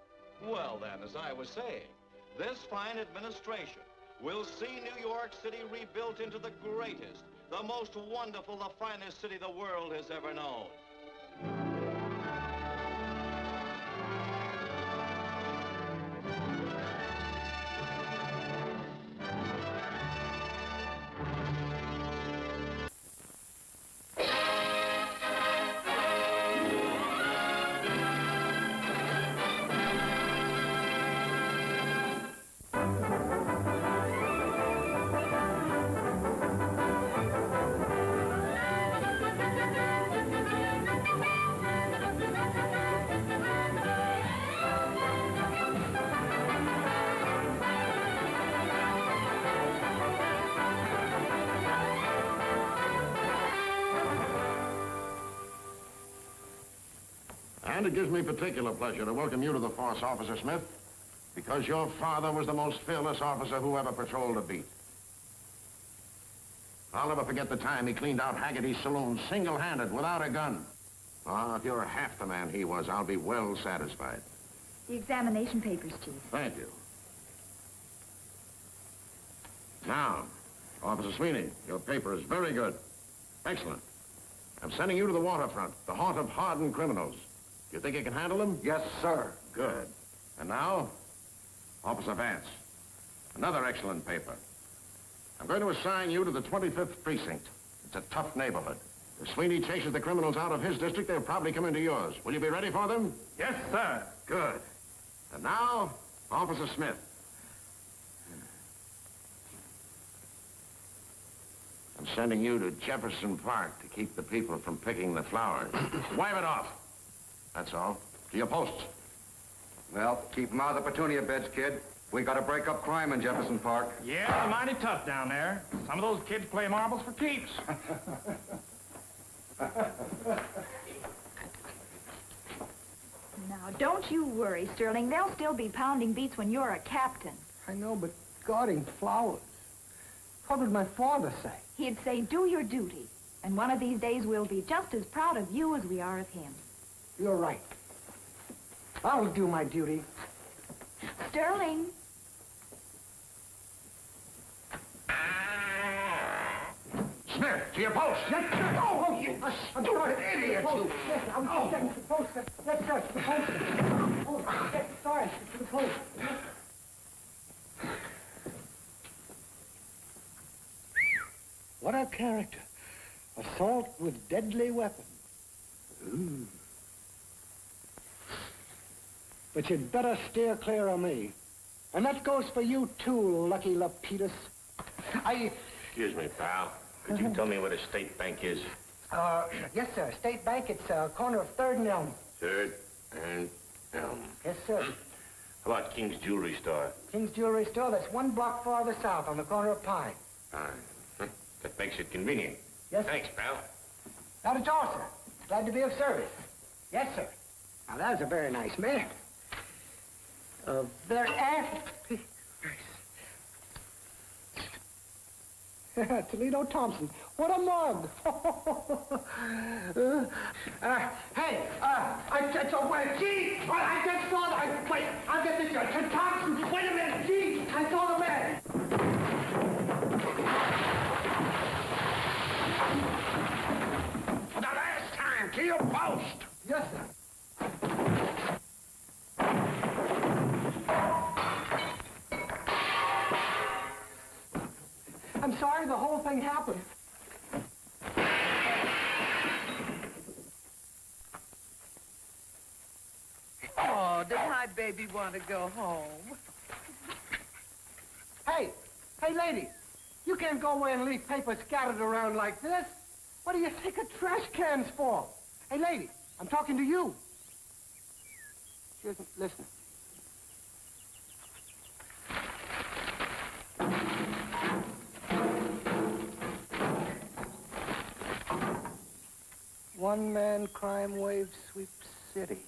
Well, then, as I was saying, this fine administration will see New York City rebuilt into the greatest, the most wonderful, the finest city the world has ever known. And it gives me particular pleasure to welcome you to the force, Officer Smith, because your father was the most fearless officer who ever patrolled a beat. I'll never forget the time he cleaned out Haggerty's saloon single-handed, without a gun. Ah, if you're half the man he was, I'll be well satisfied. The examination papers, Chief. Thank you. Now, Officer Sweeney, your paper is very good. Excellent. I'm sending you to the waterfront, the haunt of hardened criminals. Do you think you can handle them? Yes, sir. Good. And now, Officer Vance. Another excellent paper. I'm going to assign you to the 25th Precinct. It's a tough neighborhood. If Sweeney chases the criminals out of his district, they'll probably come into yours. Will you be ready for them? Yes, sir. Good. And now, Officer Smith. I'm sending you to Jefferson Park to keep the people from picking the flowers. Wipe it off. That's all. To your posts. Well, keep them out of the petunia beds, kid. We got to break up crime in Jefferson Park. Yeah, mighty tough down there. Some of those kids play marbles for keeps. Now, don't you worry, Sterling. They'll still be pounding beats when you're a captain. I know, but guarding flowers. What would my father say? He'd say, do your duty. And one of these days, we'll be just as proud of you as we are of him. You're right. I'll do my duty. Sterling. Smith, to your post. Yes, sir. Oh, you. I'm sorry. Idiot, you. Yes, I'm getting to the post. Yes, sir, to the post. Oh, yes, sorry, to the post. What a character. Assault with deadly weapons. Ooh. But you'd better steer clear of me. And that goes for you too, Lucky Lapidus. Excuse me, pal. Could you tell me where the State Bank is? Yes, sir. State Bank, it's corner of 3rd and Elm. 3rd and Elm. Yes, sir. How about King's Jewelry Store? King's Jewelry Store, that's 1 block farther south on the corner of Pine. Fine. That makes it convenient. Yes, sir. Thanks, pal. Not at all, sir. Glad to be of service. Yes, sir. Now, that was a very nice man. Very nice. Toledo Thompson. What a mug. Hey, gee, I just saw that. Wait, I'll get this guy. Thompson, wait a minute. Gee, I saw the man. For the last time, to your post. Yes, sir. I'm sorry the whole thing happened. Oh, does my baby want to go home? Hey, lady, you can't go away and leave paper scattered around like this. What do you take a trash cans for? Hey, lady, I'm talking to you. She isn't listening. One-man crime wave sweeps city.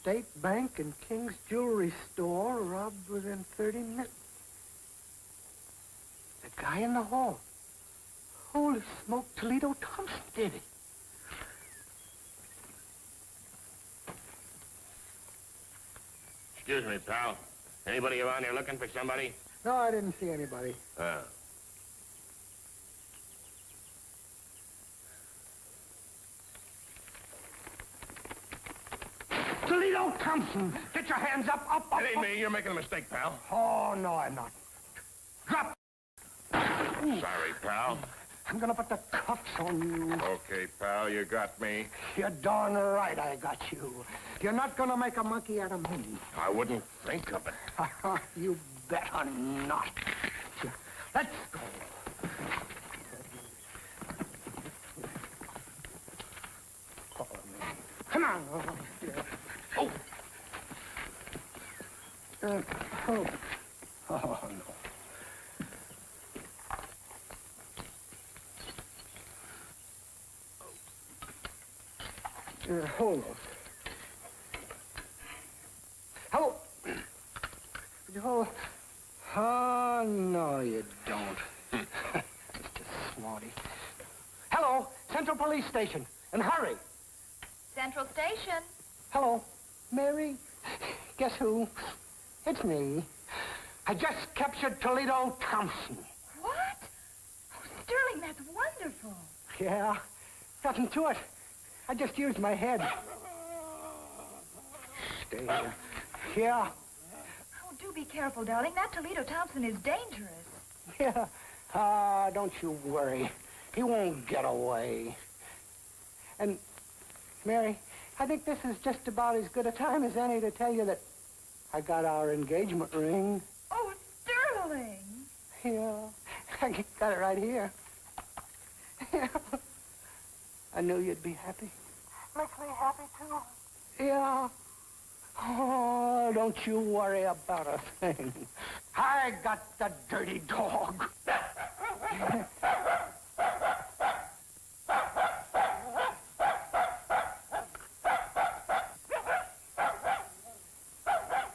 State Bank and King's Jewelry Store robbed within 30 minutes. The guy in the hall. Holy smoke, Toledo Thompson did it. Excuse me, pal. Anybody around here looking for somebody? No, I didn't see anybody. Toledo Thompson! Get your hands up, up, up! It ain't me. You're making a mistake, pal. Oh, no, I'm not. Drop! Sorry, pal. I'm gonna put the cuffs on you. Okay, pal, you got me. You're darn right I got you. You're not gonna make a monkey out of me. I wouldn't think of it. You better not. Let's go. Come on. Oh. Oh, no. Hold on. Hello. Would you hold? Oh, no, you don't. Mr. Smarty. Hello, Central Police Station. And hurry. Central Station. Hello, Mary. Guess who? It's me. I just captured Toledo Thompson. What? Oh, Sterling, that's wonderful. Yeah, nothing to it. I just used my head. Stay here. Yeah. Oh, do be careful, darling. That Toledo Thompson is dangerous. Yeah. Don't you worry. He won't get away. And, Mary, I think this is just about as good a time as any to tell you that I got our engagement ring. Oh, Sterling! Yeah. I got it right here. Yeah. I knew you'd be happy. Makes me happy, too. Yeah. Oh, don't you worry about a thing. I got the dirty dog.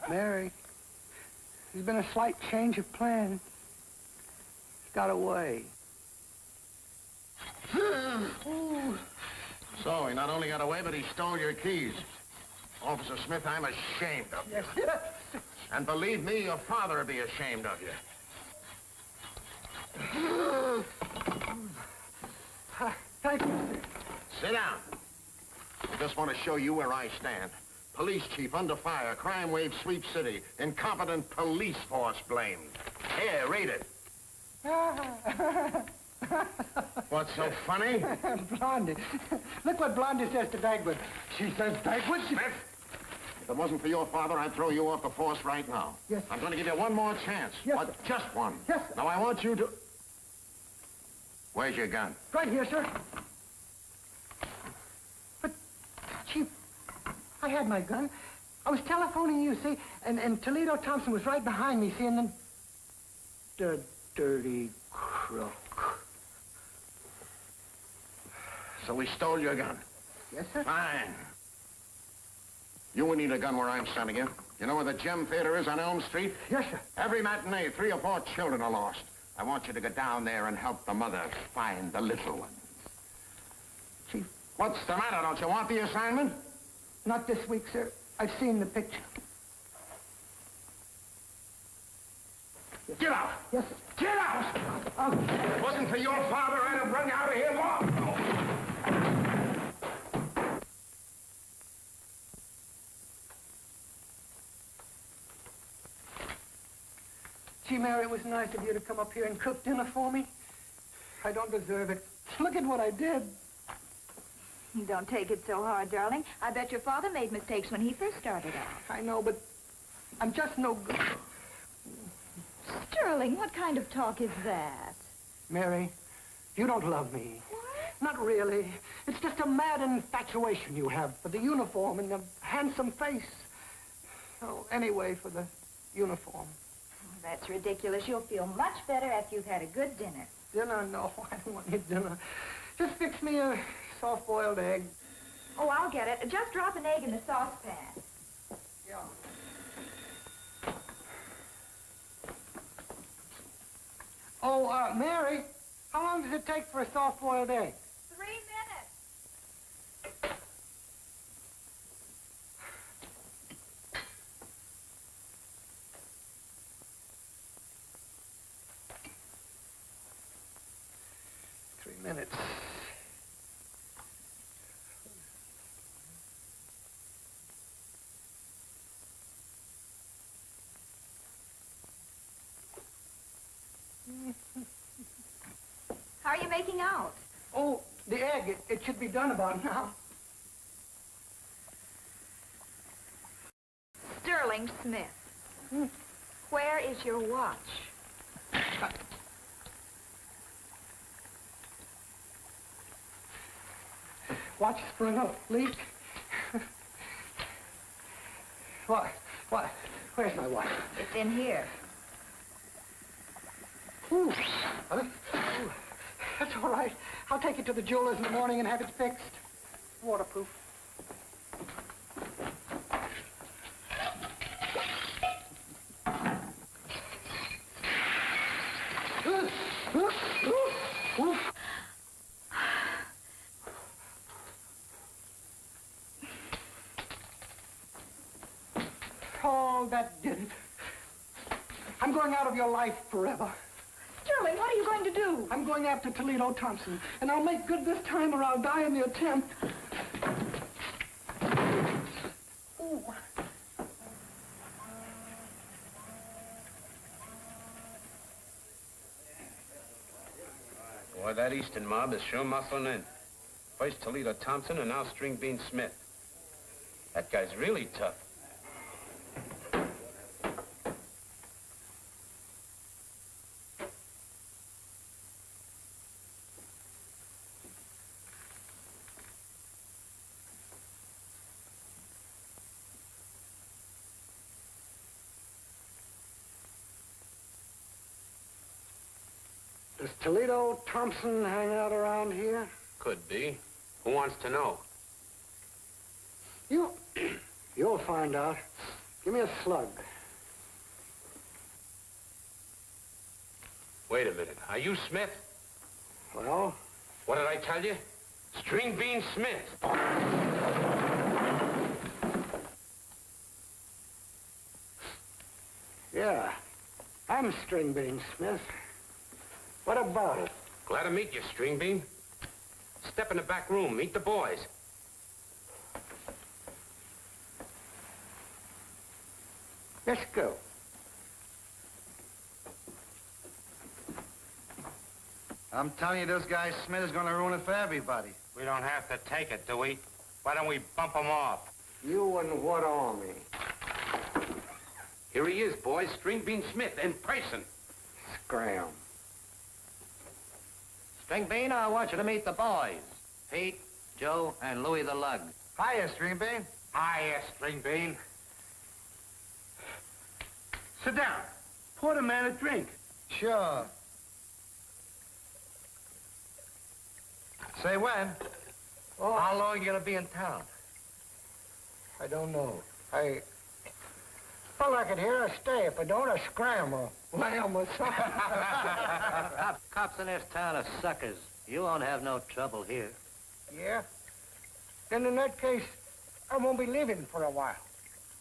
Mary, there's been a slight change of plans. He's got away. So, he not only got away, but he stole your keys. Officer Smith, I'm ashamed of you. Yes. And believe me, your father would be ashamed of you. Thank you. Sit down. I just want to show you where I stand. Police chief under fire, crime wave sweep city, incompetent police force blamed. Here, read it. What's so funny? Blondie. Look what Blondie says to Dagwood. She says, Dagwood... Smith, if it wasn't for your father, I'd throw you off the force right now. Yes. I'm going to give you one more chance. Yes, but just one. Yes, sir. Now, I want you to... Where's your gun? Right here, sir. But, Chief, I had my gun. I was telephoning you, see, and Toledo Thompson was right behind me, see, and then... The dirty crook. So we stole your gun? Yes, sir. Fine. You will need a gun where I'm standing in. You know where the Gem Theater is on Elm Street? Yes, sir. Every matinee, 3 or 4 children are lost. I want you to go down there and help the mother find the little ones. Chief. What's the matter? Don't you want the assignment? Not this week, sir. I've seen the picture. Get out! Yes, sir. Get out! If it wasn't for your father, I'd have run you out of here long ago. Gee, Mary, it was nice of you to come up here and cook dinner for me. I don't deserve it. Look at what I did. Don't take it so hard, darling. I bet your father made mistakes when he first started out. I know, but I'm just no good. Sterling, what kind of talk is that? Mary, you don't love me. What? Not really. It's just a mad infatuation you have for the uniform and the handsome face. Oh, anyway, for the uniform. That's ridiculous. You'll feel much better after you've had a good dinner. Dinner? No, I don't want any dinner. Just fix me a soft-boiled egg. Oh, I'll get it. Just drop an egg in the saucepan. Yeah. Oh, Mary, how long does it take for a soft-boiled egg? 3 minutes. Minutes. How are you making out? Oh, the egg. It should be done about now. Sterling Smith. Where is your watch? Watch sprung up. Leak. What? Where's my watch? It's in here. Ooh. That's all right. I'll take it to the jeweler's in the morning and have it fixed. Waterproof. Oh, that did it. I'm going out of your life forever. Sterling, what are you going to do? I'm going after Toledo Thompson, and I'll make good this time or I'll die in the attempt. Ooh. Boy, that Eastern mob is sure muscling in. First Toledo Thompson and now String Bean Smith. That guy's really tough. Does Toledo Thompson hang out around here? Could be. Who wants to know? You'll find out. Give me a slug. Wait a minute. Are you Smith? Well? What did I tell you? String Bean Smith. Yeah. I'm String Bean Smith. What about it? Glad to meet you, String Bean. Step in the back room. Meet the boys. Let's go. I'm telling you, this guy Smith is going to ruin it for everybody. We don't have to take it, do we? Why don't we bump him off? You and what army? Here he is, boys. String Bean Smith in person. Scram. String Bean, I want you to meet the boys. Pete, Joe, and Louie the Lug. Hiya, String Bean. Hiya, String Bean. Sit down. Pour the man a drink. Sure. Say when? Oh, How long are you going to be in town? I don't know. If I like it here, I stay. If I don't, I scram or lamb or something. Cops in this town are suckers. You won't have no trouble here. Yeah? Then in that case, I won't be leaving for a while.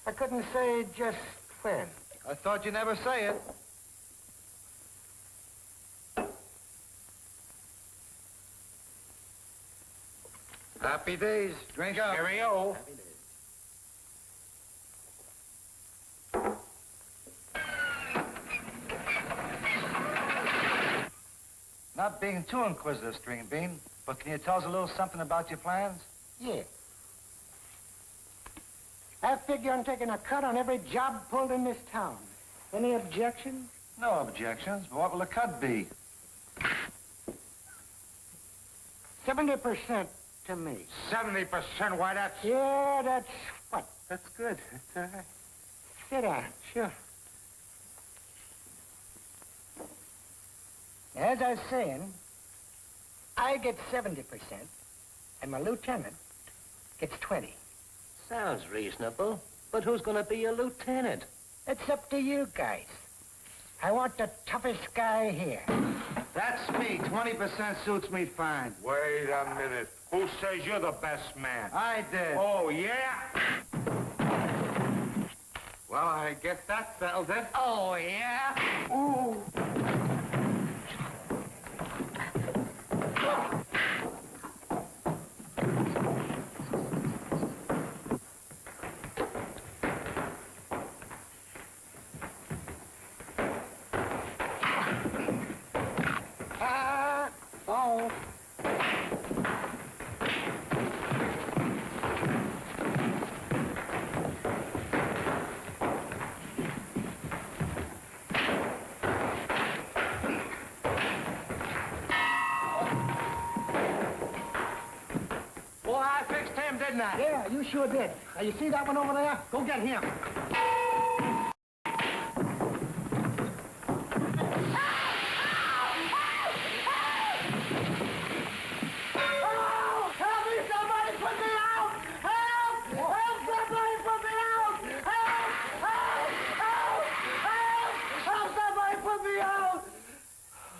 I couldn't say just when. I thought you'd never say it. Happy days. Drink up. Cheerio. Not being too inquisitive, String Bean, but can you tell us a little something about your plans? Yeah. I figure on taking a cut on every job pulled in this town. Any objections? No objections, but what will the cut be? 70% to me. 70%? Why, that's... Yeah, that's what? That's good. That's all right. Sit down, sure. as I was saying, I get 70%, and my lieutenant gets 20. Sounds reasonable. But who's going to be your lieutenant? It's up to you guys. I want the toughest guy here. That's me. 20% suits me fine. Wait a minute. Who says you're the best man? I did. Oh, yeah? Well, I guess that settles it. Oh, yeah? Ooh. Yeah, you sure did. Now, you see that one over there? Go get him.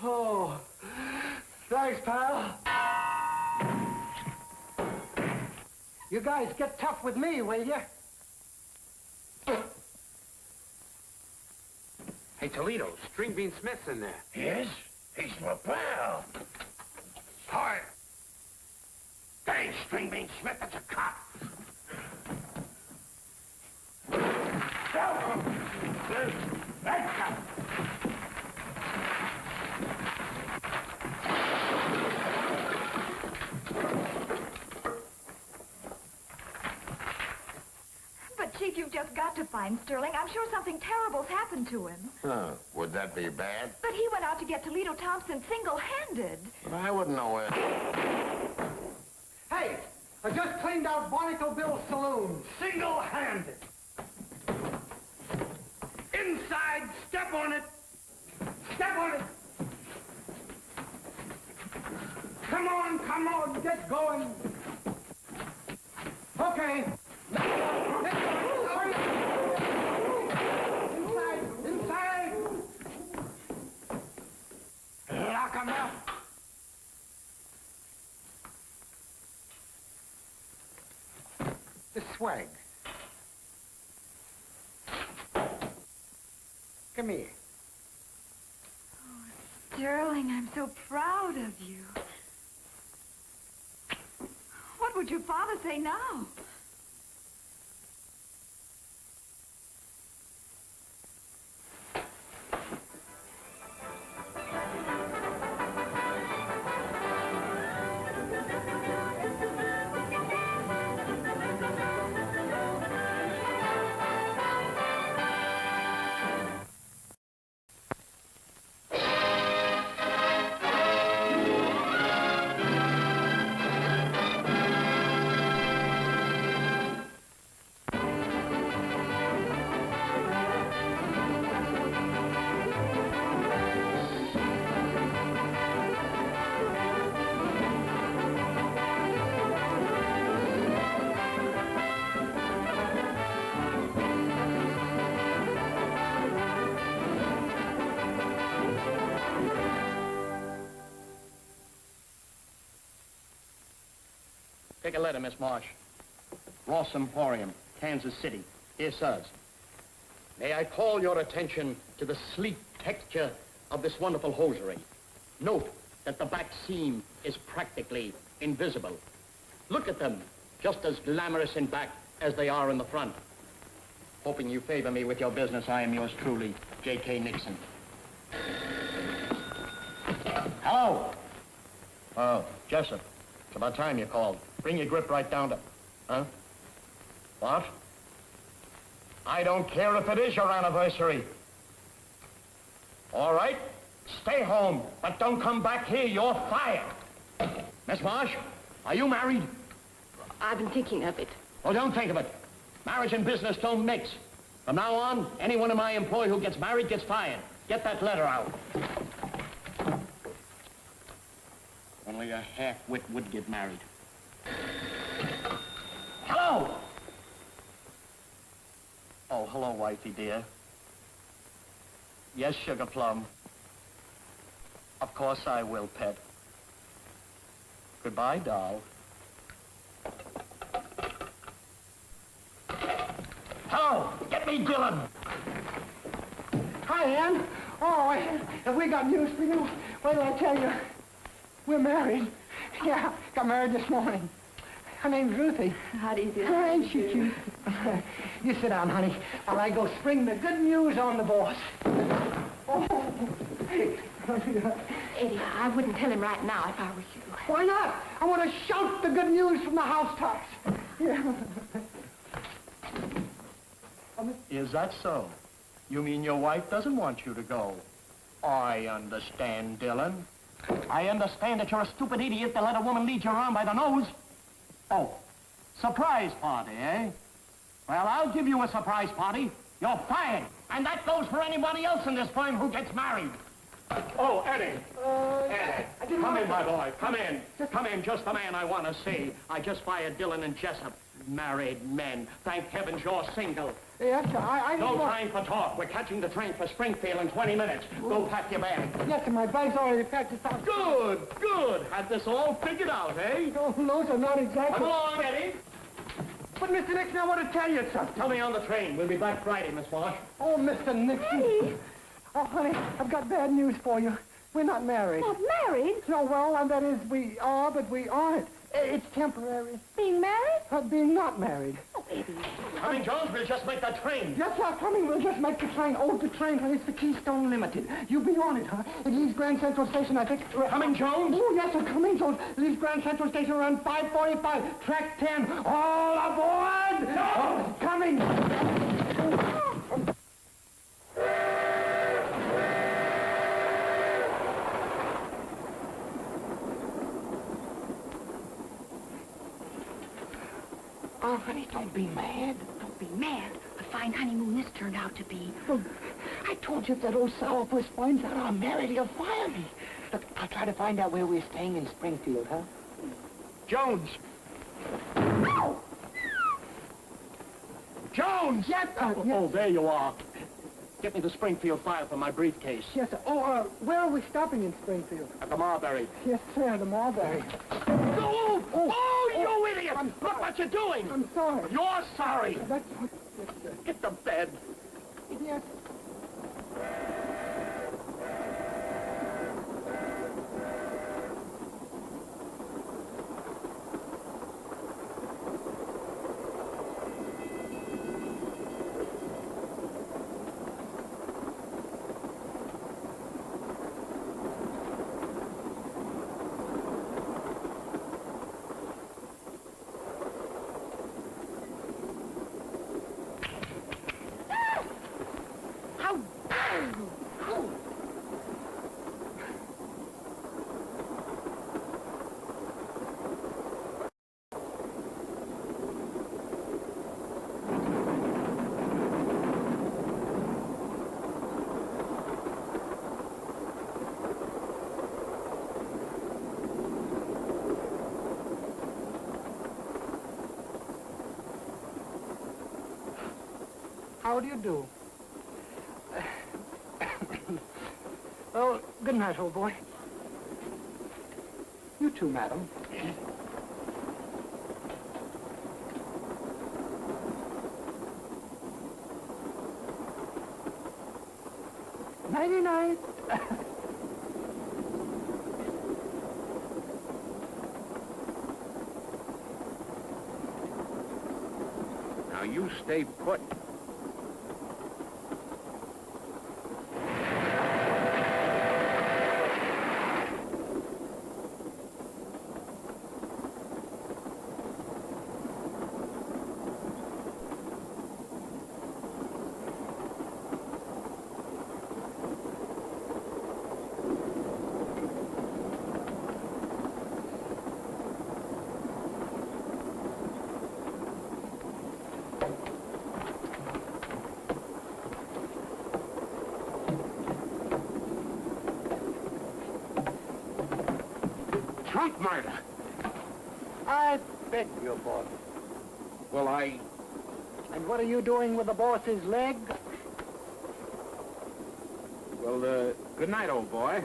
Oh, thanks, pal. You guys get tough with me, will you? Hey, Toledo, String Bean Smith's in there. Yes? He's my pal. Hi. Thanks, String Bean Smith. That's a cop. That's cop. Chief, you've just got to find Sterling. I'm sure something terrible's happened to him. Huh. Would that be bad? But he went out to get Toledo Thompson single-handed. But I wouldn't know it. Hey, I just cleaned out Barnacle Bill's saloon, single-handed. Inside, step on it. Step on it. Come on, get going. Okay. Inside! Lock 'em up! The swag. Come here. Oh, Sterling, I'm so proud of you. What would your father say now? Take a letter, Miss Marsh. Ross Emporium, Kansas City. Dear Sirs, may I call your attention to the sleek texture of this wonderful hosiery. Note that the back seam is practically invisible. Look at them, just as glamorous in back as they are in the front. Hoping you favor me with your business, I am yours truly, J.K. Nixon. Hello. Oh, Jessup. It's about time you called. Bring your grip right down to... Huh? What? I don't care if it is your anniversary. All right. Stay home, but don't come back here. You're fired. Miss Marsh, are you married? I've been thinking of it. Well, don't think of it. Marriage and business don't mix. From now on, anyone in my employ who gets married gets fired. Get that letter out. a half-wit would get married. Hello! Oh, hello, wifey dear. Yes, Sugar Plum. Of course I will, pet. Goodbye, doll. Hello! Get me Dylan! Hi, Ann. Oh, have we got news for you? What did I tell you? We're married. Yeah, got married this morning. Her name's Ruthie. How do you do? Ain't she cute? You sit down, honey, while I go spring the good news on the boss. Oh. Eddie, I wouldn't tell him right now if I were you. Why not? I want to shout the good news from the housetops. Yeah. Is that so? You mean your wife doesn't want you to go? I understand, Dylan. I understand that you're a stupid idiot to let a woman lead you around by the nose. Oh, surprise party, eh? Well, I'll give you a surprise party. You're fired. And that goes for anybody else in this firm who gets married. Oh, Eddie. Eddie, come in, my boy. Come in. Come in, just the man I want to see. I just fired Dylan and Jessup. Married men. Thank heavens you're single. Yes, sir. I No time for talk. We're catching the train for Springfield in 20 minutes. Go pack your bag. Yes, sir. My bag's already packed. Good, good. Had this all figured out, eh? Oh, no, sir, not exactly. Come along, Eddie. But, Mr. Nixon, I want to tell you something. Tell me on the train. We'll be back Friday, Miss Marsh. Oh, Mr. Nixon. Eddie. Oh, honey, I've got bad news for you. We're not married. Not married? No, well, and that is, we are, but we aren't. It's temporary. Being married? Being not married. Oh, Eddie. Coming, Jones, we'll just make that train. Yes, sir, coming. We'll just make the train. Oh, the train, honey, it's the Keystone Limited. You'll be on it, huh? It leaves Grand Central Station, I think. Coming, Jones? Oh, yes, sir, coming, Jones. Leaves Grand Central Station around 5:45. Track 10. All aboard! No! Oh, it's coming. Oh, honey, don't be mad. Don't be mad. A fine honeymoon this turned out to be. Well, I told you if that old sourpuss finds out I'm married, he'll fire me. Look, I'll try to find out where we're staying in Springfield, huh? Jones! Ow! Jones! Yes, yes. Oh, there you are. Get me the Springfield file from my briefcase. Yes, sir. Oh, where are we stopping in Springfield? At the Marbury. Yes, sir, the Marbury. Oh, you idiot! Look what you're doing! I'm sorry. You're sorry! That's what... Yes, sir. Get to bed. Yes. How do you do? Well, good night, old boy. You too, madam. Nighty-night. Now you stay put. trunk murder. I beg your pardon. Well, And what are you doing with the boss's leg? Well, good night, old boy.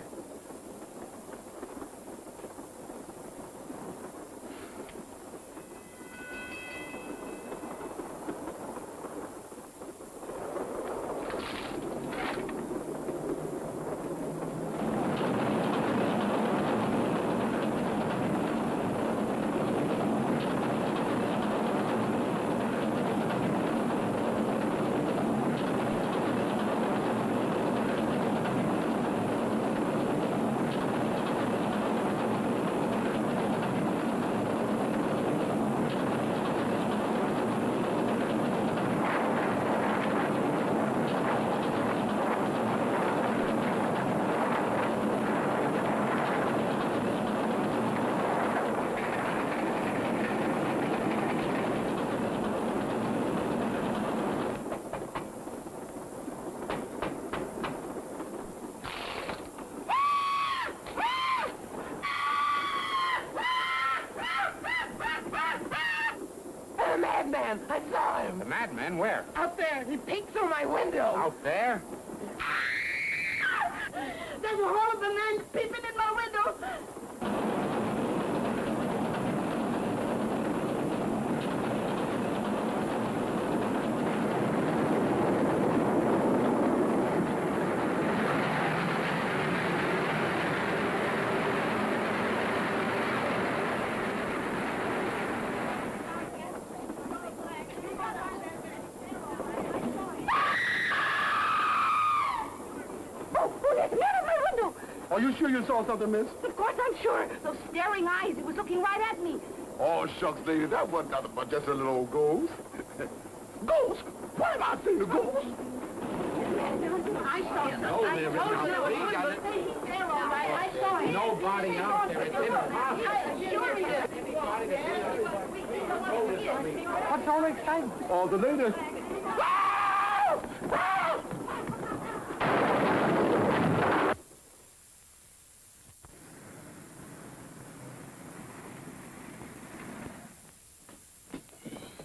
Madman! I saw him! The madman? Where? Out there! He peeked through my window! Out there? There's a hole of the man peeping in my window! Are you sure you saw something, miss? Of course I'm sure. Those staring eyes, it was looking right at me. Oh, shucks, lady, that wasn't nothing but just a little old ghost. Ghost? Why have I seen a ghost? I saw him. No, I there told isn't. you. We got it. He's there, all right. I saw him. Nobody out there. It's What's all the excitement? Oh, the lady.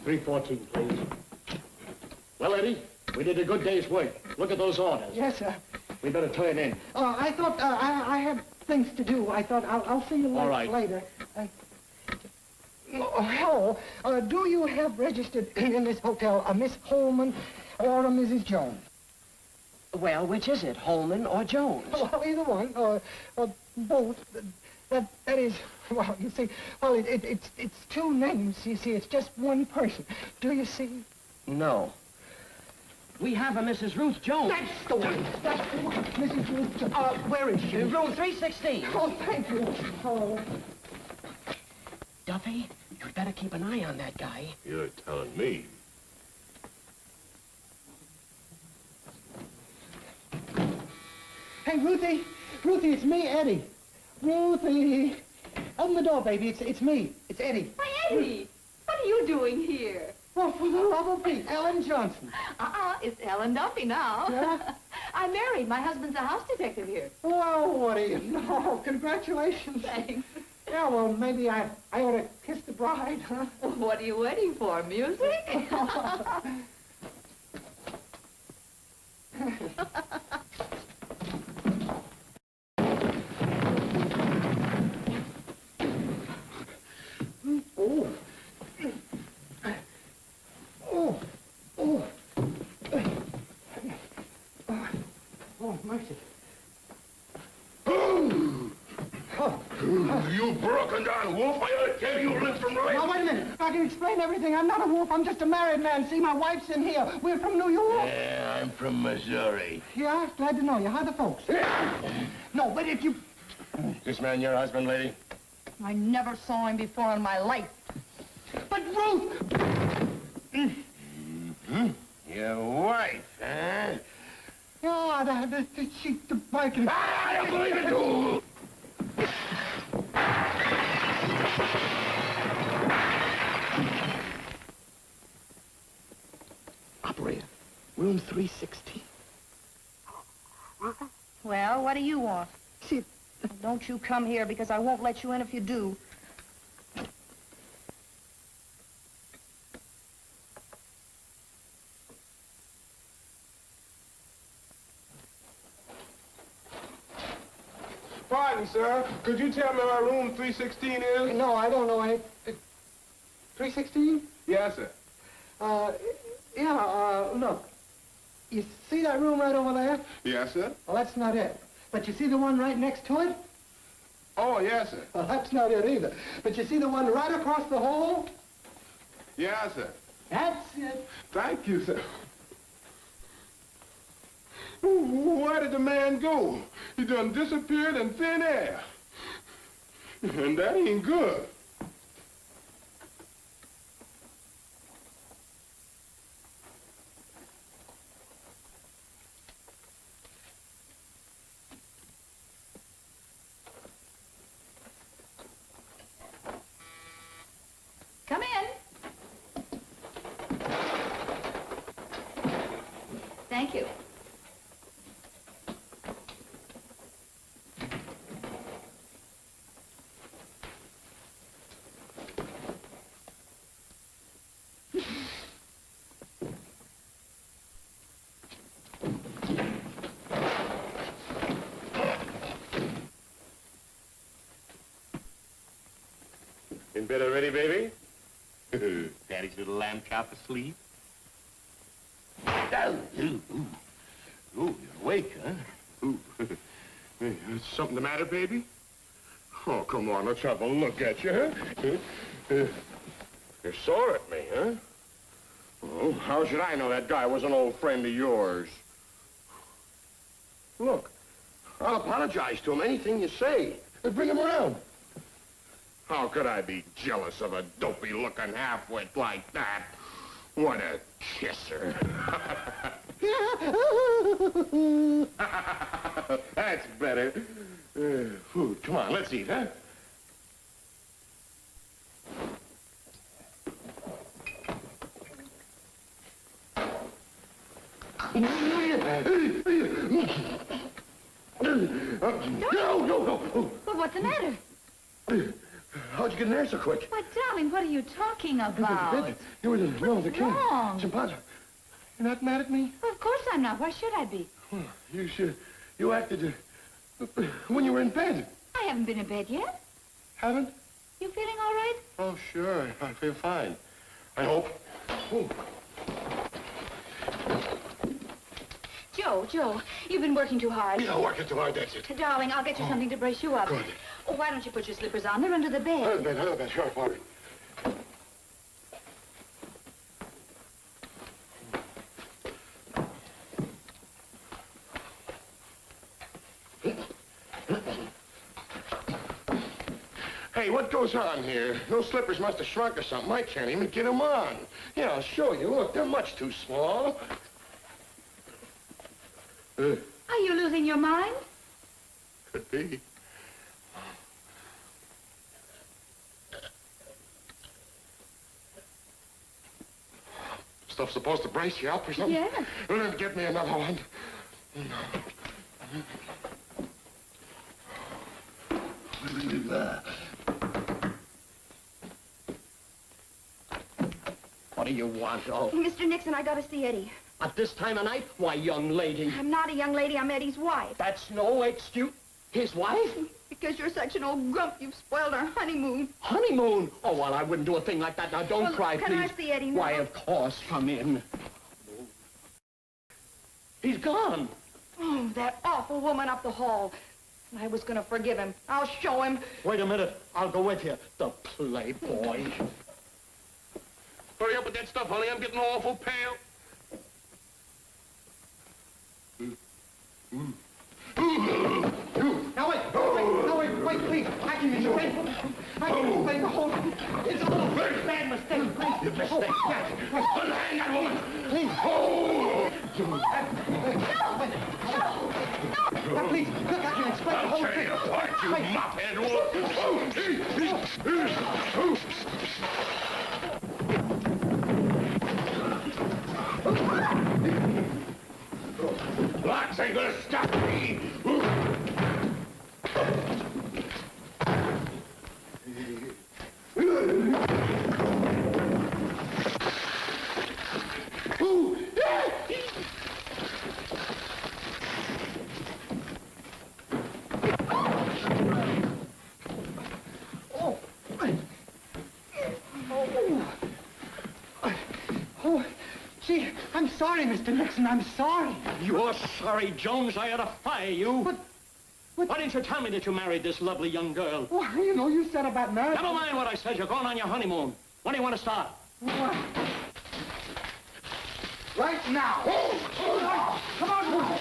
$3.14, please. Well, Eddie, we did a good day's work. Look at those orders. Yes, sir. We better turn in. I thought I had things to do. I thought I'll see you All right. later. Hello. Do you have registered in this hotel a Miss Holman or a Mrs. Jones? Well, which is it, Holman or Jones? Well, either one, or both. That is, well, you see, well, it's two names, you see. It's just one person. Do you see? No. We have a Mrs. Ruth Jones. That's the one. That's the one. Mrs. Ruth Jones. Where is she? In room 316. Oh, thank you. Oh. Duffy, you'd better keep an eye on that guy. You're telling me. Hey, Ruthie. Ruthie, it's me, Eddie. Ruthie. Open the door, baby. It's me. It's Eddie. Why, Eddie, what are you doing here? Well, for the love of Pete, Ellen Johnson. It's Ellen Duffy now. Yeah? I'm married. My husband's a house detective here. Well, what do you know? Congratulations. Thanks. Yeah, well, maybe I ought to kiss the bride, huh? What are you waiting for, music? Oh. Oh. Oh. Oh, mercy. You broken down wolf! I ought to tell you live from right. Now, wait a minute. I can explain everything. I'm not a wolf. I'm just a married man. See, my wife's in here. We're from New York. Yeah, I'm from Missouri. Yeah? Glad to know you. How are the folks? No, but if you... This man your husband, lady? I never saw him before in my life. But Ruth! Mm-hmm. Your wife, huh? Yeah, she's the bike. I don't believe it, too! Operator, room 316. Well, what do you want? See, Don't you come here, because I won't let you in if you do. Pardon, sir. Could you tell me where room 316 is? No, I don't know any... 316? Yes, sir. Look. You see that room right over there? Yes, sir. Well, that's not it. But you see the one right next to it? Oh, yes, sir. Well, that's not it either. But you see the one right across the hall? Yes, sir. That's it. Thank you, sir. Where did the man go? He done disappeared in thin air. And that ain't good. Come in. Thank you. In bed already, baby? Daddy's little lamb chop asleep. Ooh, you're awake, huh? Ooh. Hey, something the matter, baby? Oh, come on, let's have a look at you, huh? You're sore at me, huh? Oh, how should I know that guy was an old friend of yours? Look, I'll apologize to him, anything you say. Bring him around. How could I be jealous of a dopey-looking half-wit like that? What a kisser. That's better. Come on, let's eat, huh? No. Well, what's the matter? How'd you get in there so quick? Why, darling, what are you talking about? You were the king. Wrong. Chimpanzee. You're not mad at me? Well, of course I'm not. Why should I be? Well, you acted when you were in bed. I haven't been in bed yet. Haven't? You feeling all right? Oh, sure. I feel fine. I hope. Ooh. Joe, you've been working too hard. Yeah, working too hard, that's it. Darling, I'll get you something to brace you up. Good. Oh, why don't you put your slippers on? They're under the bed. Under the bed. Sure, Father. Hey, what goes on here? Those slippers must have shrunk or something. I can't even get them on. Yeah, I'll show you. Look, they're much too small. Are you losing your mind? Could be. Stuff supposed to brace you up or something? Yeah. Well, then get me another one. What do you want, oh? Mr. Nixon, I gotta see Eddie. At this time of night? Why, young lady. I'm not a young lady, I'm Eddie's wife. That's no excuse. His wife? Because you're such an old grump, you've spoiled our honeymoon. Honeymoon? Oh, well, I wouldn't do a thing like that. Now, don't cry, can please. I see Eddie now? Why, of course. Come in. He's gone. Oh, that awful woman up the hall. I was gonna forgive him. I'll show him. Wait a minute. I'll go with you. The playboy. Hurry up with that stuff, honey. I'm getting awful pale. Now, wait, please. I can explain. I can explain the whole thing. It's a whole bad mistake, please. Your mistake? Unhand that woman! Please. Oh! Now, please, look, I can explain the whole I'll tear thing. you apart, you mop-head wolf! Locks ain't gonna stop me! I'm sorry, Mr. Nixon. I'm sorry. You're sorry, Jones. I ought to fire you. But why didn't you tell me that you married this lovely young girl? Why, you know, you said about marriage. Never mind what I said. You're going on your honeymoon. When do you want to start? What? Right now. Come on.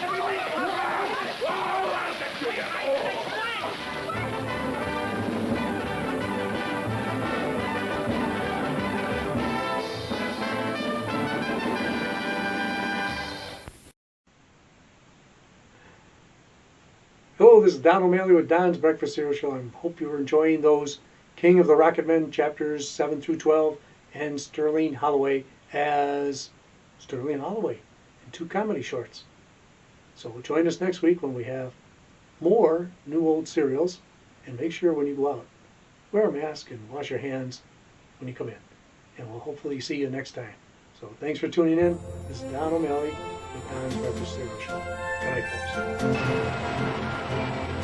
Hello, this is Don O'Malley with Don's Breakfast Cereal Show. I hope you were enjoying those King of the Rocketmen chapters 7 through 12 and Sterling Holloway as Sterling Holloway in 2 comedy shorts. So join us next week when we have more new old serials, and make sure when you go out, wear a mask and wash your hands when you come in. And we'll hopefully see you next time. So thanks for tuning in. This is Don O'Malley with Don's Breakfast Cereal Show. Good night, folks.